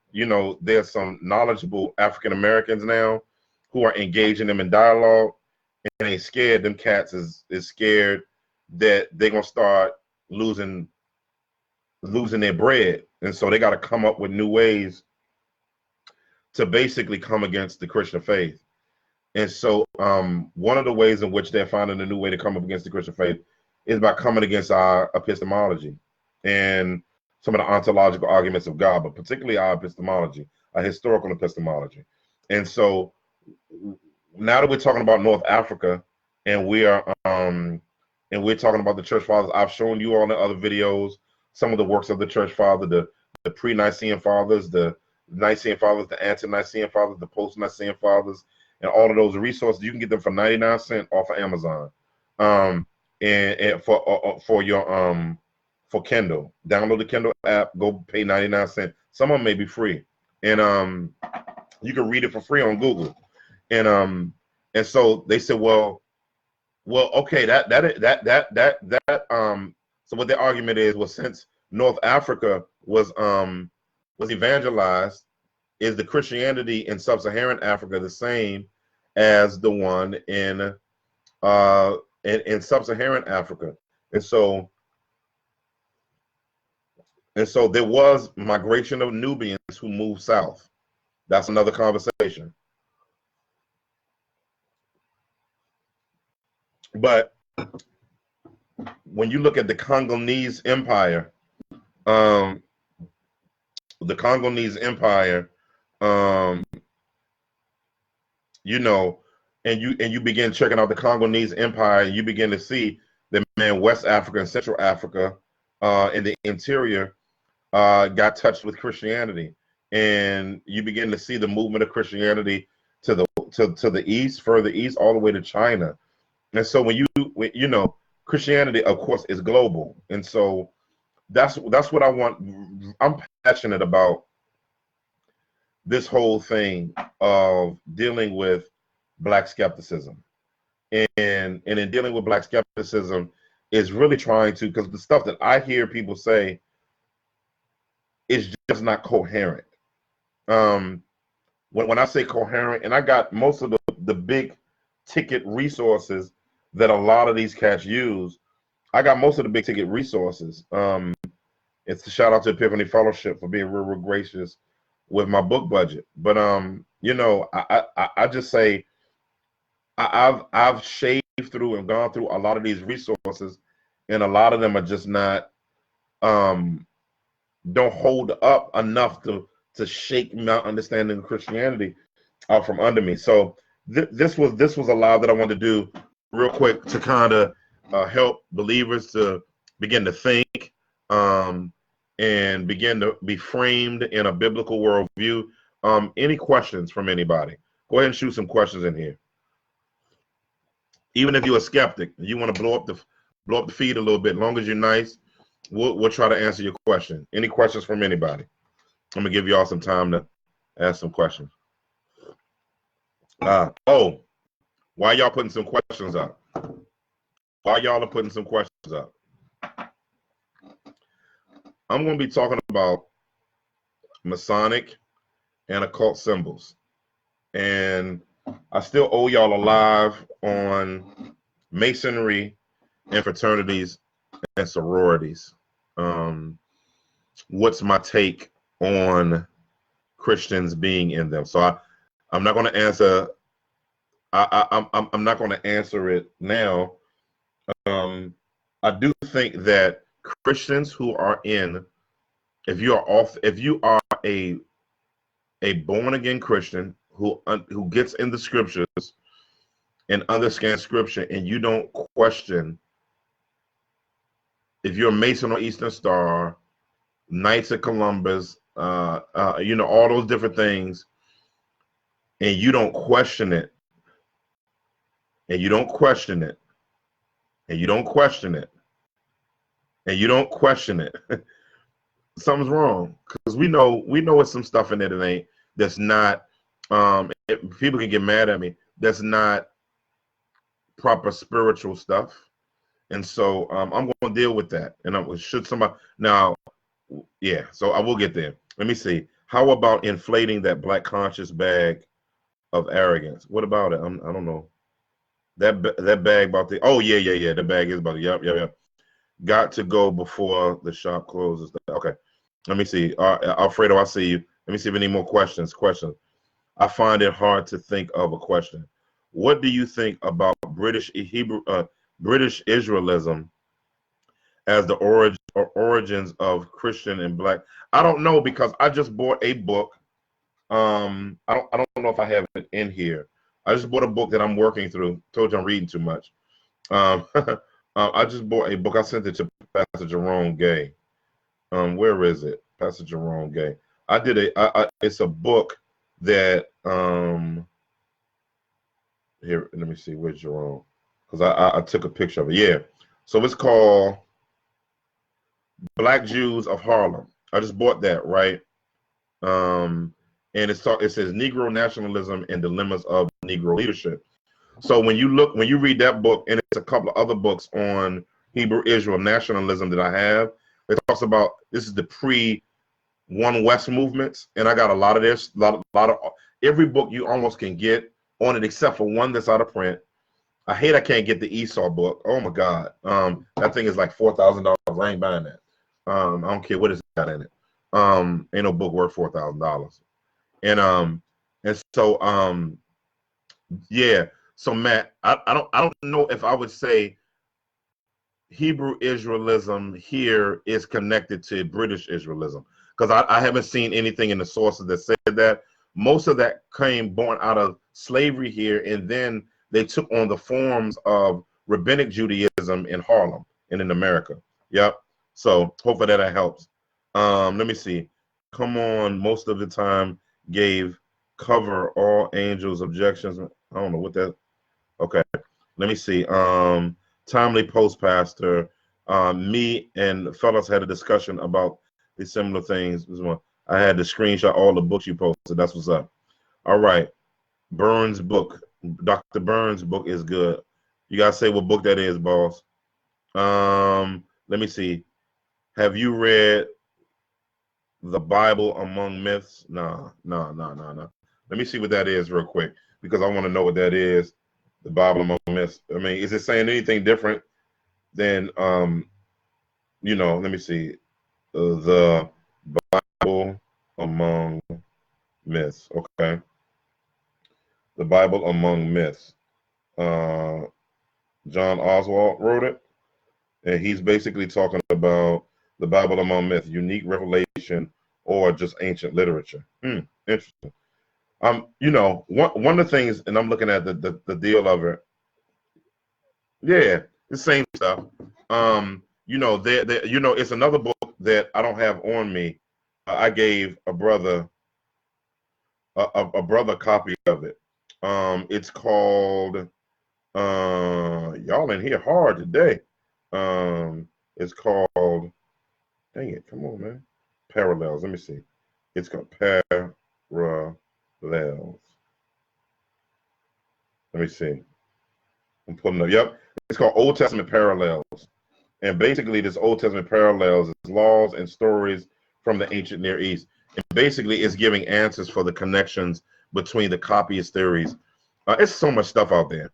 there's some knowledgeable African Americans now who are engaging them in dialogue, and ain't scared. Them cats is scared that they're gonna start losing their bread, and so they got to come up with new ways to basically come against the Christian faith. And so one of the ways in which they're finding a new way to come up against the Christian faith is by coming against our epistemology and some of the ontological arguments of God, but particularly our epistemology, our historical epistemology. And so now that we're talking about North Africa, and we're talking about the church fathers, I've shown you all in the other videos some of the works of the church father, the pre-Nicene fathers, the Nicene fathers, the ante-Nicene fathers, the post-Nicene fathers, and all of those resources. You can get them for 99 cents off of Amazon, and for your for Kindle. Download the Kindle app, go pay 99 cents. Some of them may be free, and you can read it for free on Google. And so they said, well, okay, so what their argument is, well, since North Africa was evangelized, is the Christianity in sub-Saharan Africa the same as the one in sub-Saharan Africa? And so there was migration of Nubians who moved south. That's another conversation. But when you look at the Congolese Empire, and you begin checking out the Congolese Empire, and you begin to see that, man, West Africa and Central Africa, in the interior, got touched with Christianity, and you begin to see the movement of Christianity to the east, further east, all the way to China. And so when Christianity, of course, is global, and so that's what I want. I'm passionate about this whole thing of dealing with black skepticism, and in dealing with black skepticism is really trying to, because the stuff that I hear people say is just not coherent. When I say coherent, and I got most of the big ticket resources that a lot of these cats use, I got most of the big ticket resources. It's a shout out to Epiphany Fellowship for being real gracious with my book budget. But I just say I've shaved through and gone through a lot of these resources, and a lot of them are just not don't hold up enough to shake my understanding of Christianity out from under me. So this was a lot that I wanted to do real quick to kind of help believers to begin to think and begin to be framed in a biblical worldview. Any questions from anybody? Go ahead and shoot some questions in here. Even if you're a skeptic, you want to blow up the feed a little bit. As long as you're nice, we'll try to answer your question. Any questions from anybody? I'm gonna give y'all some time to ask some questions. Why y'all putting some questions up? Why y'all are putting some questions up? I'm going to be talking about Masonic and occult symbols. And I still owe y'all a live on Masonry and fraternities and sororities. What's my take on Christians being in them? So I'm not going to answer. I'm not going to answer it now. I do think that Christians who are in, if you are a born again Christian who gets in the scriptures and understands scripture, and you don't question, if you're a Mason or Eastern Star, Knights of Columbus, all those different things, and you don't question it, and you don't question it, something's wrong. Because we know it's some stuff in there that ain't, that's not, people can get mad at me, that's not proper spiritual stuff. And so I'm going to deal with that. And should somebody, now, yeah, so I will get there. Let me see. How about inflating that black conscious bag of arrogance? What about it? I don't know. That bag about the, oh, yeah. The bag is about the, yep. Got to go before the shop closes. Okay. Let me see. Alfredo, I see you. Let me see if any more questions. I find it hard to think of a question. What do you think about British Israelism as the origins of Christian and black? I don't know, because I just bought a book. I don't know if I have it in here. I just bought a book that I'm working through. Told you I'm reading too much. I just bought a book. I sent it to Pastor Jerome Gay. Where is it? Pastor Jerome Gay. I did it's a book that here, let me see, where's Jerome? Because I took a picture of it. Yeah. So it's called Black Jews of Harlem. I just bought that, right? And it says Negro Nationalism and Dilemmas of Negro Leadership. So when you read that book, and it's a couple of other books on Hebrew Israel nationalism that I have, it talks about, this is the pre-One West movements, and I got a lot of this, lot of every book you almost can get on it except for one that's out of print. I hate I can't get the Esau book. Oh my God, that thing is like $4,000. I ain't buying that. I don't care what it's got in it. Ain't no book worth $4,000. And so yeah. So Matt, I don't know if I would say Hebrew Israelism here is connected to British Israelism, because I haven't seen anything in the sources that said that. Most of that came born out of slavery here, and then they took on the forms of rabbinic Judaism in Harlem and in America. Yep. So hopefully that helps. Let me see. Come on, most of the time gave cover all angels objections. I don't know what that. Okay. Let me see. Timely post, Pastor. Me and fellas had a discussion about these similar things. I had to screenshot all the books you posted. That's what's up. All right. Burns' book. Dr. Burns' book is good. You gotta say what book that is, boss. Let me see. Have you read The Bible Among Myths? No. Let me see what that is real quick, because I want to know what that is. The Bible Among Myths. I mean, is it saying anything different than, let me see. The Bible Among Myths. Okay. The Bible Among Myths. John Oswald wrote it, and he's basically talking about the Bible Among Myths, unique revelation or just ancient literature. Interesting. One of the things, and I'm looking at the deal of it. Yeah, the same stuff. It's another book that I don't have on me. I gave a brother a copy of it. It's called y'all in here hard today. It's called, dang it, come on, man. Parallels. Let me see. It's called Parallels. Let me see. I'm pulling up. Yep. It's called Old Testament Parallels. And basically, this Old Testament Parallels is laws and stories from the ancient Near East. And basically, it's giving answers for the connections between the copyist theories. It's so much stuff out there.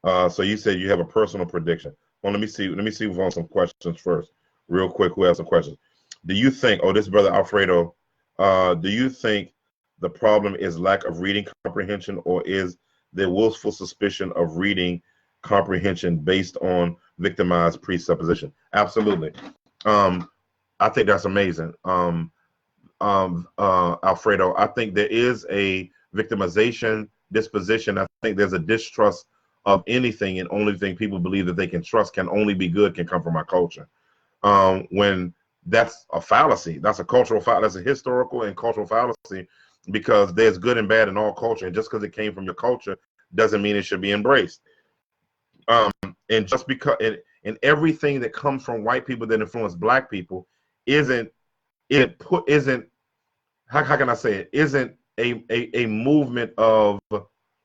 So you said you have a personal prediction. Well, let me see on some questions first, real quick. Who has some questions? Do you think? Oh, this brother Alfredo. Do you think the problem is lack of reading comprehension, or is there willful suspicion of reading comprehension based on victimized presupposition? Absolutely. I think that's amazing. Alfredo, I think there is a victimization disposition. I think there's a distrust of anything, and only thing people believe that they can trust can only be good can come from our culture. When that's a fallacy, that's a cultural fallacy, that's a historical and cultural fallacy, because there's good and bad in all culture, and just because it came from your culture doesn't mean it should be embraced. And just because and everything that comes from white people that influence black people isn't how can I say it, isn't a movement of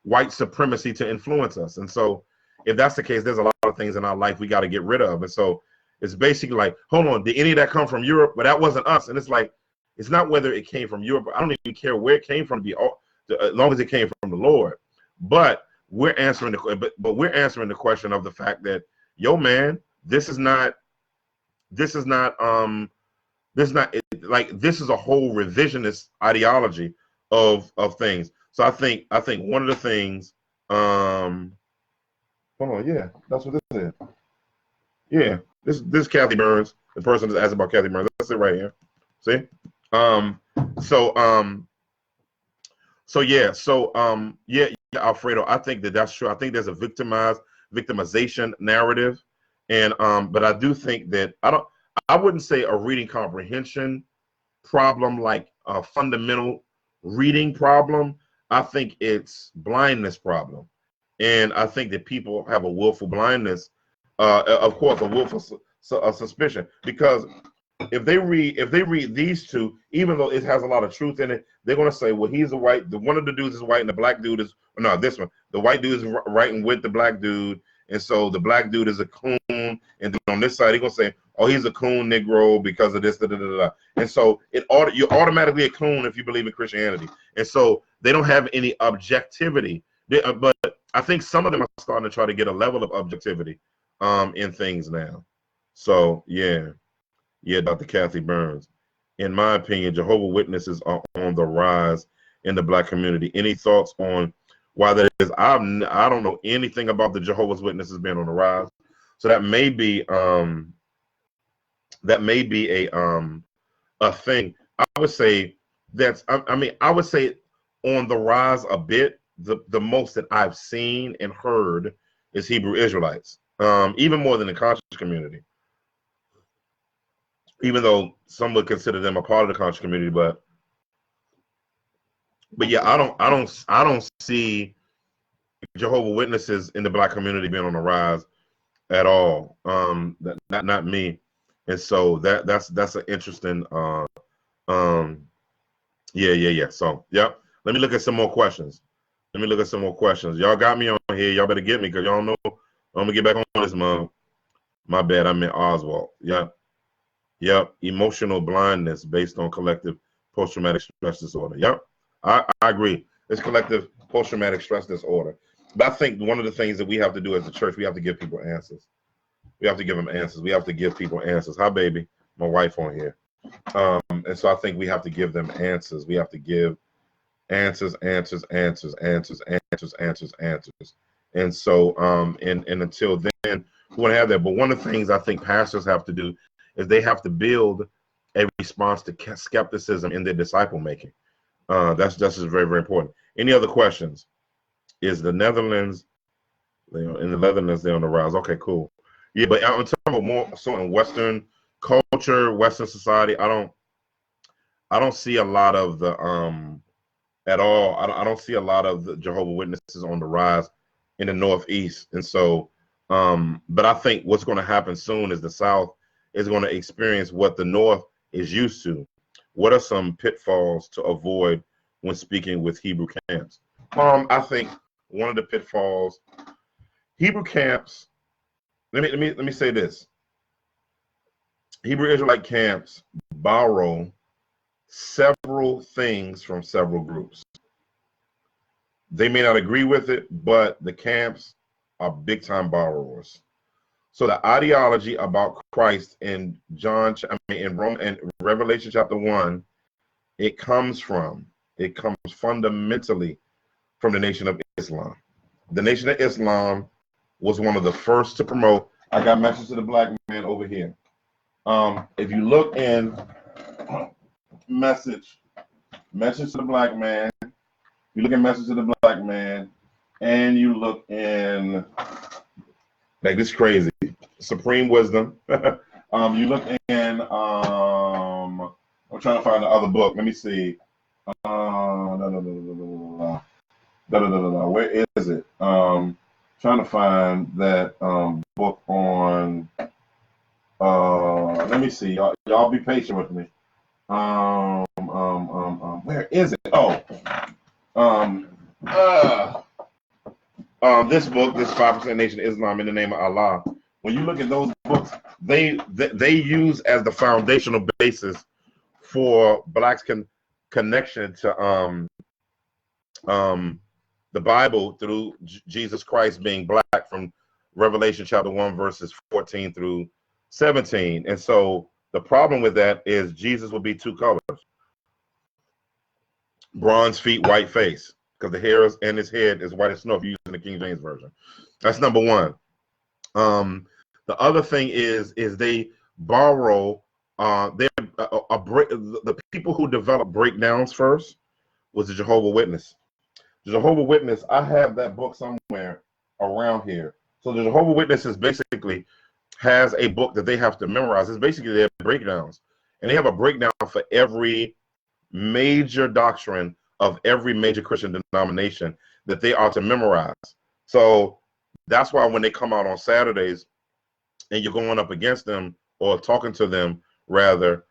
white supremacy to influence us. And so if that's the case, there's a lot of things in our life we got to get rid of. And so it's basically like, hold on, did any of that come from Europe? But that wasn't us. And it's like, it's not whether it came from Europe. I don't even care where it came from, as long as it came from the Lord. But we're answering the question of the fact that, yo, man, this is a whole revisionist ideology of things. So I think one of the things, hold on, yeah, that's what this is. Yeah, this is Kathy Burns. The person that's asking about Kathy Burns. That's it right here. See? Yeah, Alfredo, I think that's true. I think there's a victimization narrative, and but I do think that I wouldn't say a reading comprehension problem, like a fundamental reading problem. I think it's blindness problem, and I think that people have a willful blindness, of course, a willful suspicion, because if they read these two, even though it has a lot of truth in it, they're going to say, well, he's a white, one of the dudes is white and the black dude is, no, this one, the white dude is writing with the black dude, and so the black dude is a coon, and then on this side, they're going to say, oh, he's a coon Negro because of this, da, da, da, da. And so you're automatically a coon if you believe in Christianity. And so they don't have any objectivity. But I think some of them are starting to try to get a level of objectivity in things now. So, yeah, Dr. Kathy Burns. In my opinion, Jehovah's Witnesses are on the rise in the black community. Any thoughts on why that is? I don't know anything about the Jehovah's Witnesses being on the rise. So that may be a thing. I would say I would say on the rise a bit. The most that I've seen and heard is Hebrew Israelites, even more than the conscious community. Even though some would consider them a part of the conscious community, but yeah, I don't see Jehovah's Witnesses in the black community being on the rise at all. Not me. And so that's an interesting yeah. So yep. Let me look at some more questions. Y'all got me on here. Y'all better get me because y'all know I'm gonna get back on this month. My bad, I meant Oswald. Yep. Emotional blindness based on collective post-traumatic stress disorder. Yep. I agree. It's collective post-traumatic stress disorder. But I think one of the things that we have to do as a church, we have to give people answers. We have to give them answers. We have to give people answers. Hi, baby. My wife on here. And so I think we have to give them answers. We have to give answers. And so, and until then, we want to have that. But one of the things I think pastors have to do is they have to build a response to skepticism in their disciple making. That's just very, very important. Any other questions? Is the Netherlands, in the Netherlands, they're on the rise? Okay, cool. Yeah, but I'm talking about more so in Western culture, Western society. I don't see a lot of the at all. I don't see a lot of the Jehovah's Witnesses on the rise in the Northeast. And so, but I think what's going to happen soon is the South is going to experience what the North is used to. What are some pitfalls to avoid when speaking with Hebrew camps? I think one of the pitfalls, Hebrew camps. Let me say this. Hebrew Israelite camps borrow several things from several groups. They may not agree with it, but the camps are big time borrowers. So the ideology about Christ in Revelation chapter 1, it comes fundamentally from the Nation of Islam. The Nation of Islam was one of the first to promote. I got message to the black man over here. If you look in message to the black man, you look in message to the black man, and you look in, like, this crazy Supreme Wisdom. You look in, I'm trying to find the other book. Let me see. Where is it? trying to find that book on. Let me see. Y'all be patient with me. Where is it? Oh, this book, this 5% Nation of Islam in the Name of Allah. When you look at those books, they use as the foundational basis for blacks' connection to the Bible through Jesus Christ being black from Revelation chapter 1 verses 14 through 17. And so the problem with that is Jesus will be two colors: bronze feet, white face, because the hair in his head is white as snow if you're using the King James version. That's number one. The other thing is they borrow the people who developed breakdowns first was the Jehovah's Witness. The Jehovah's Witness, I have that book somewhere around here. So the Jehovah's Witnesses basically has a book that they have to memorize. It's basically their breakdowns. And they have a breakdown for every major doctrine of every major Christian denomination that they are to memorize. So that's why when they come out on Saturdays and you're going up against them or talking to them, rather,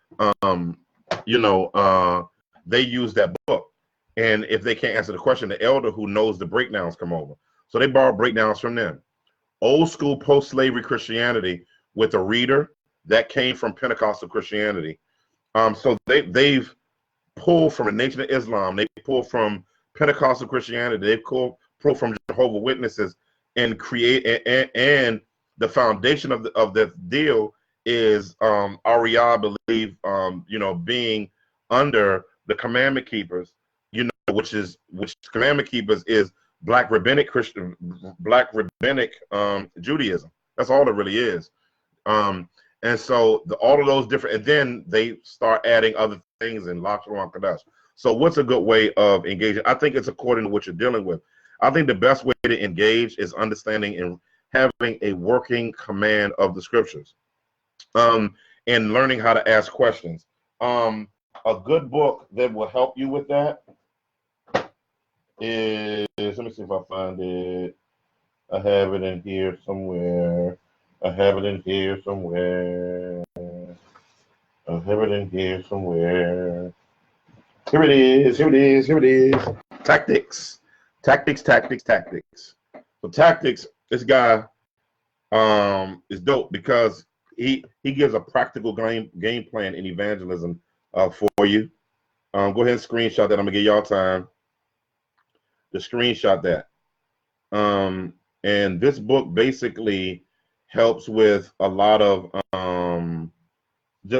they use that book. And if they can't answer the question, the elder who knows the breakdowns come over. So they borrow breakdowns from them. Old school post-slavery Christianity with a reader, that came from Pentecostal Christianity. So they've pulled from the Nation of Islam. They pull from Pentecostal Christianity. They pull from Jehovah's Witnesses and create. And the foundation of the deal is Ariya, I believe, being under the commandment keepers. Which commandment keepers is black rabbinic Judaism. That's all it really is. And so all of those different, and then they start adding other things in Lak Shalom Kadash. So what's a good way of engaging? I think it's according to what you're dealing with. I think the best way to engage is understanding and having a working command of the scriptures, and learning how to ask questions. A good book that will help you with that is, let me see if I find it. I have it in here somewhere. Here it is. Tactics. So Tactics, this guy is dope because he gives a practical game plan in evangelism for you. Go ahead and screenshot that. I'm gonna give y'all time to screenshot that. And this book basically helps with a lot of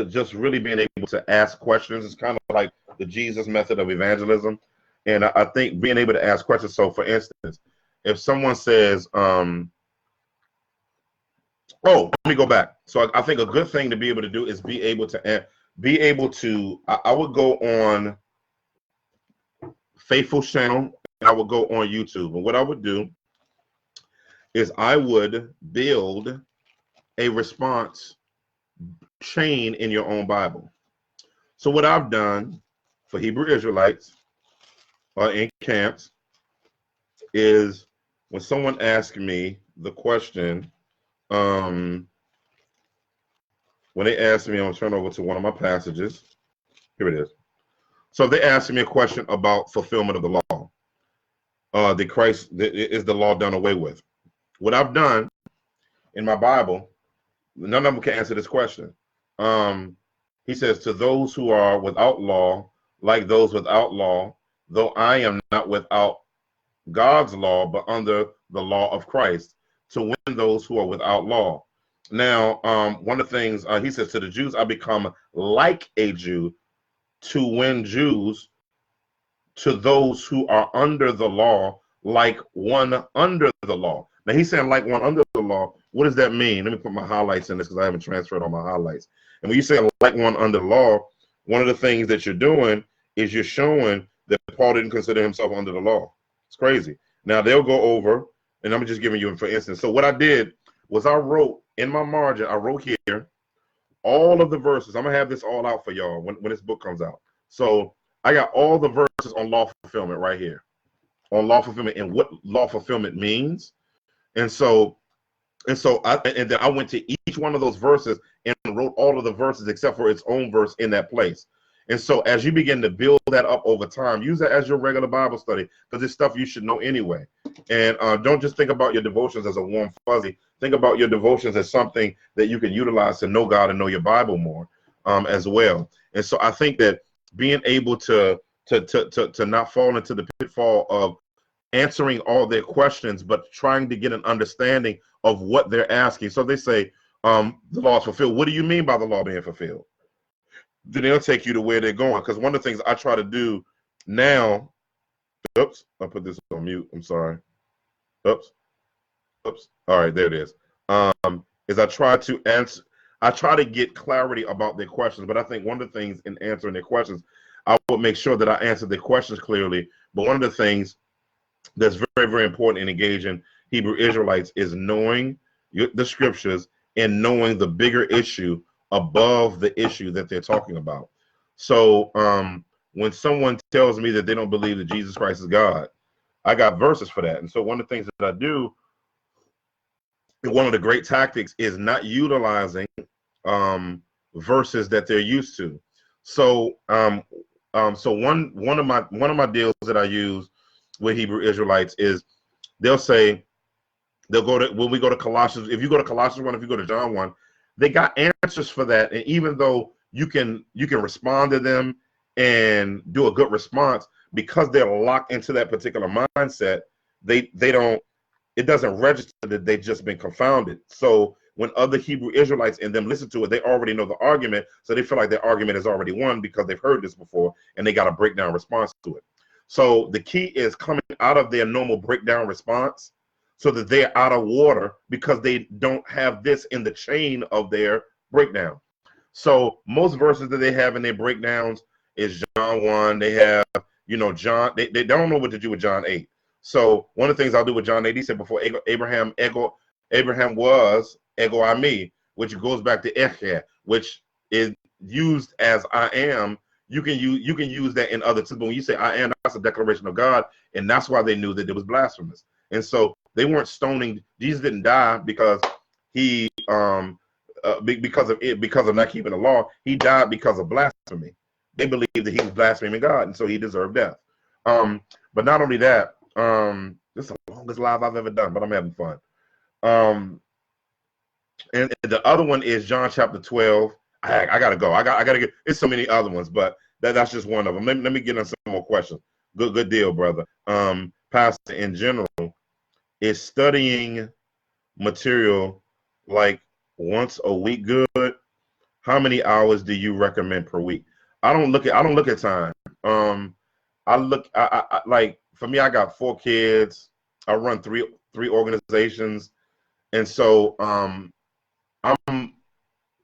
just really being able to ask questions. It's kind of like the Jesus method of evangelism. And I think being able to ask questions. So for instance, if someone says, let me go back. So I think a good thing to be able to do is be able to, I would go on Faithful's channel, and I would go on YouTube. And what I would do is I would build a response chain in your own Bible. So what I've done for Hebrew Israelites in camps is when someone asks me the question, when they ask me, I'm going to turn over to one of my passages. Here it is. So they asked me a question about fulfillment of the law. Is the law done away with? What I've done in my Bible, none of them can answer this question. He says, to those who are without law, like those without law, though I am not without God's law, but under the law of Christ, to win those who are without law. Now, one of the things he says, to the Jews, I become like a Jew to win Jews, to those who are under the law, like one under the law. Now he's saying like one under the law. What does that mean? Let me put my highlights in this because I haven't transferred all my highlights. And when you say like one under the law, one of the things that you're doing is you're showing that Paul didn't consider himself under the law. It's crazy. Now they'll go over, and I'm just giving you for instance. So what I did was I wrote in my margin, I wrote here all of the verses. I'm gonna have this all out for y'all when this book comes out. So I got all the verses on law fulfillment right here. On law fulfillment and what law fulfillment means. And so and then I went to each one of those verses and wrote all of the verses except for its own verse in that place. And so as you begin to build that up over time, use that as your regular Bible study, because it's stuff you should know anyway. And don't just think about your devotions as a warm fuzzy. Think about your devotions as something that you can utilize to know God and know your Bible more as well. And so I think that being able to not fall into the pitfall of answering all their questions, but trying to get an understanding of what they're asking. So they say, the law is fulfilled. What do you mean by the law being fulfilled? Then they'll take you to where they're going. Because one of the things I try to do now, oops, I'll put this on mute. I'm sorry. Oops. All right, there it is. Is I try to get clarity about their questions. But I think one of the things in answering their questions, I would make sure that I answer their questions clearly. But one of the things that's very, very important in engaging Hebrew Israelites is knowing the scriptures and knowing the bigger issue above the issue that they're talking about. So when someone tells me that they don't believe that Jesus Christ is God, I got verses for that. And so one of the things that I do, one of the great tactics is not utilizing verses that they're used to. So so one of my deals that I use with Hebrew Israelites is they'll go to, when we go to Colossians, if you go to Colossians 1, if you go to John 1, they got answers for that. And even though you can respond to them and do a good response, because they're locked into that particular mindset, it doesn't register that they've just been confounded. So when other Hebrew Israelites and them listen to it, they already know the argument, so they feel like their argument is already won because they've heard this before, and they got a breakdown response to it. So the key is coming out of their normal breakdown response so that they're out of water because they don't have this in the chain of their breakdown. So most verses that they have in their breakdowns is John 1. They have, John, they don't know what to do with John 8. So one of the things I'll do with John 8, he said before Abraham was ego eimi, which goes back to eche, which is used as I am. You can use that in other things, but when you say I am, that's a declaration of God, and that's why they knew that it was blasphemous. And so they weren't stoning. Jesus didn't die because he because of not keeping the law. He died because of blasphemy. They believed that he was blaspheming God, and so he deserved death. But not only that, this is the longest live I've ever done, but I'm having fun. And the other one is John chapter 12. I gotta go. I gotta get. It's so many other ones, but that's just one of them. Let me get on some more questions. Good deal, brother. Pastor, in general, is studying material like once a week good? How many hours do you recommend per week? I don't look at time. I like, for me, I got 4 kids. I run three organizations, and so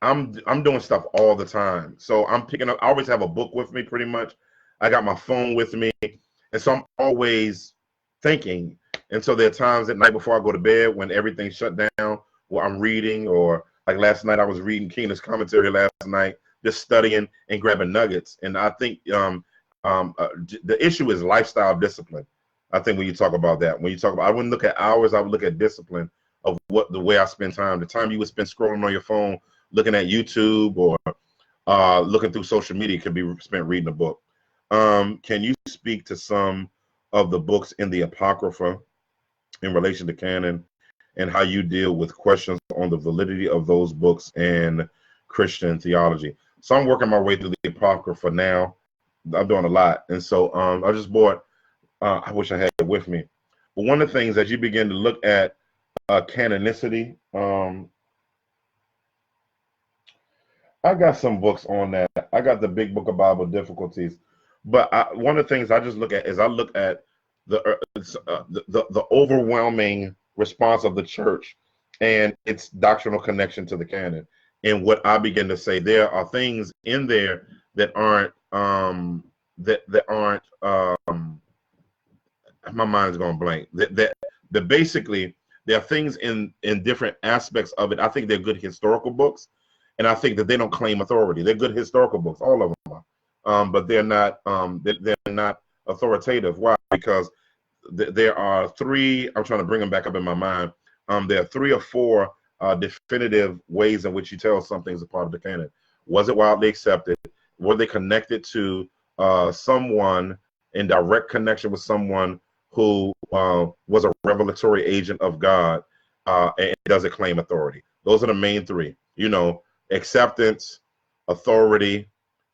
I'm doing stuff all the time. So I'm picking up. I always have a book with me, pretty much. I got my phone with me, and so I'm always thinking. And so there are times at night before I go to bed when everything's shut down, where I'm reading, or like last night I was reading Keenan's commentary last night, just studying and grabbing nuggets. And I think the issue is lifestyle discipline. I think when you talk about that, I wouldn't look at hours, I would look at discipline of the way I spend time. The time you would spend scrolling on your phone, looking at YouTube, or looking through social media could be spent reading a book. Can you speak to some of the books in the Apocrypha in relation to canon, and how you deal with questions on the validity of those books and Christian theology? So I'm working my way through the Apocrypha now. I'm doing a lot. And so I just bought, I wish I had it with me. But one of the things as you begin to look at canonicity, I got some books on that. I got the Big Book of Bible Difficulties. But one of the things I just look at is the overwhelming response of the church and its doctrinal connection to the canon. And what I begin to say, there are things in there that aren't my mind is going blank. That basically there are things in different aspects of it. I think they're good historical books, and I think that they don't claim authority. They're good historical books, all of them are, but they're not authoritative. Why? Because there are 3. I'm trying to bring them back up in my mind. there are 3 or 4 definitive ways in which you tell something is a part of the canon. Was it widely accepted? Were they connected to someone in direct connection with someone who was a revelatory agent of God, and does it claim authority? Those are the main 3. Acceptance, authority,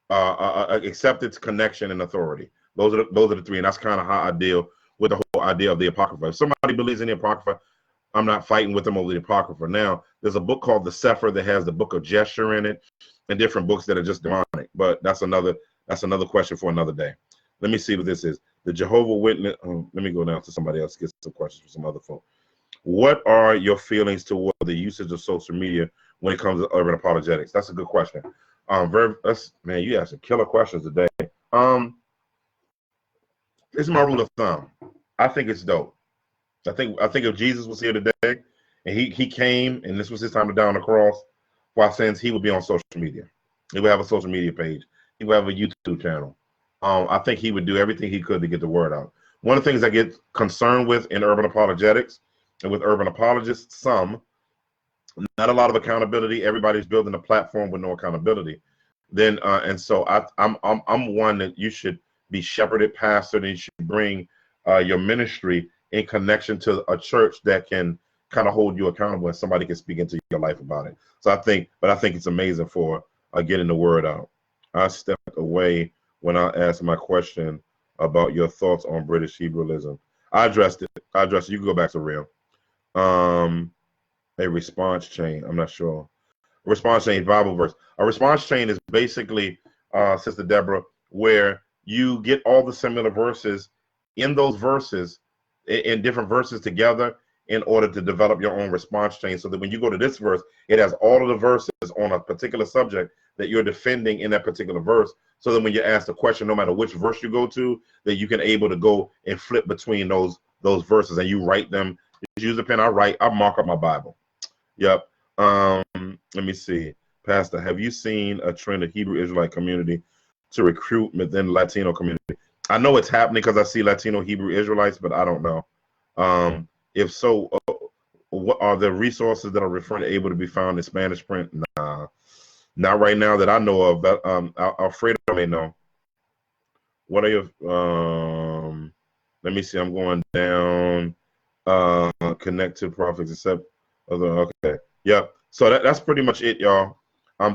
acceptance, connection, and authority. Those are the 3, and that's kind of how I deal with the whole idea of the Apocrypha. If somebody believes in the Apocrypha, I'm not fighting with them over the Apocrypha. Now, there's a book called the Sefer that has the Book of Gesture in it, and different books that are just demonic. But that's another question for another day. Let me see what this is. The Jehovah Witness. Let me go down to somebody else, get some questions from some other folk. What are your feelings toward the usage of social media when it comes to urban apologetics? That's a good question. Man, you have some killer questions today. This is my rule of thumb. I think it's dope. I think if Jesus was here today and he came and this was his time to die on the cross for our sins, he would be on social media. He would have a social media page. He would have a YouTube channel. I think he would do everything he could to get the word out. One of the things I get concerned with in urban apologetics and with urban apologists, not a lot of accountability. Everybody's building a platform with no accountability. Then and so I'm one that you should be shepherded, pastored, and you should bring your ministry in connection to a church that can kind of hold you accountable and somebody can speak into your life about it. So I think it's amazing for getting the word out. I stepped away when I asked my question about your thoughts on British Hebraism. I addressed it. You can go back to real. A response chain. I'm not sure. A response chain Bible verse. A response chain is basically, Sister Deborah, where you get all the similar verses in those verses, in different verses together, in order to develop your own response chain, so that when you go to this verse, it has all of the verses on a particular subject that you're defending in that particular verse, so that when you're asked a question, no matter which verse you go to, that you can able to go and flip between those verses, and you write them. Just use a pen. I mark up my Bible. Yep. Let me see. Pastor, have you seen a trend of Hebrew Israelite community to recruit within Latino community? I know it's happening because I see Latino Hebrew Israelites, but I don't know. If so, what are the resources that are referring to able to be found in Spanish print? Nah, not right now that I know of. But Alfredo may know. What are your? Let me see. I'm going down. Connect to prophets, except other. Okay, yeah. So that's pretty much it, y'all.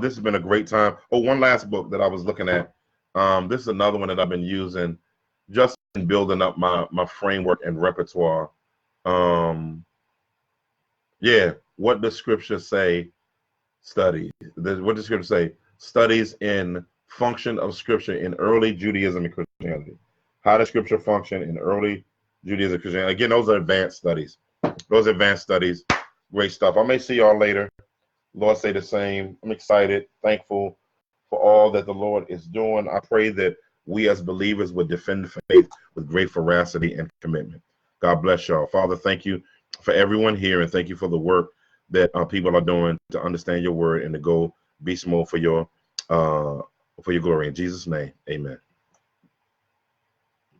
This has been a great time. Oh, one last book that I was looking at. This is another one that I've been using just in building up my framework and repertoire. Yeah, what does Scripture say? Studies. What does Scripture say? Studies in function of Scripture in early Judaism and Christianity. How does Scripture function in early Judaism and Christianity? Again, those are advanced studies. Great stuff. I may see y'all later. Lord say the same. I'm excited, thankful for all that the Lord is doing. I pray that we as believers would defend the faith with great veracity and commitment. God bless y'all. Father, thank you for everyone here, and thank you for the work that people are doing to understand your word and to go be small for your glory. In Jesus' name, amen.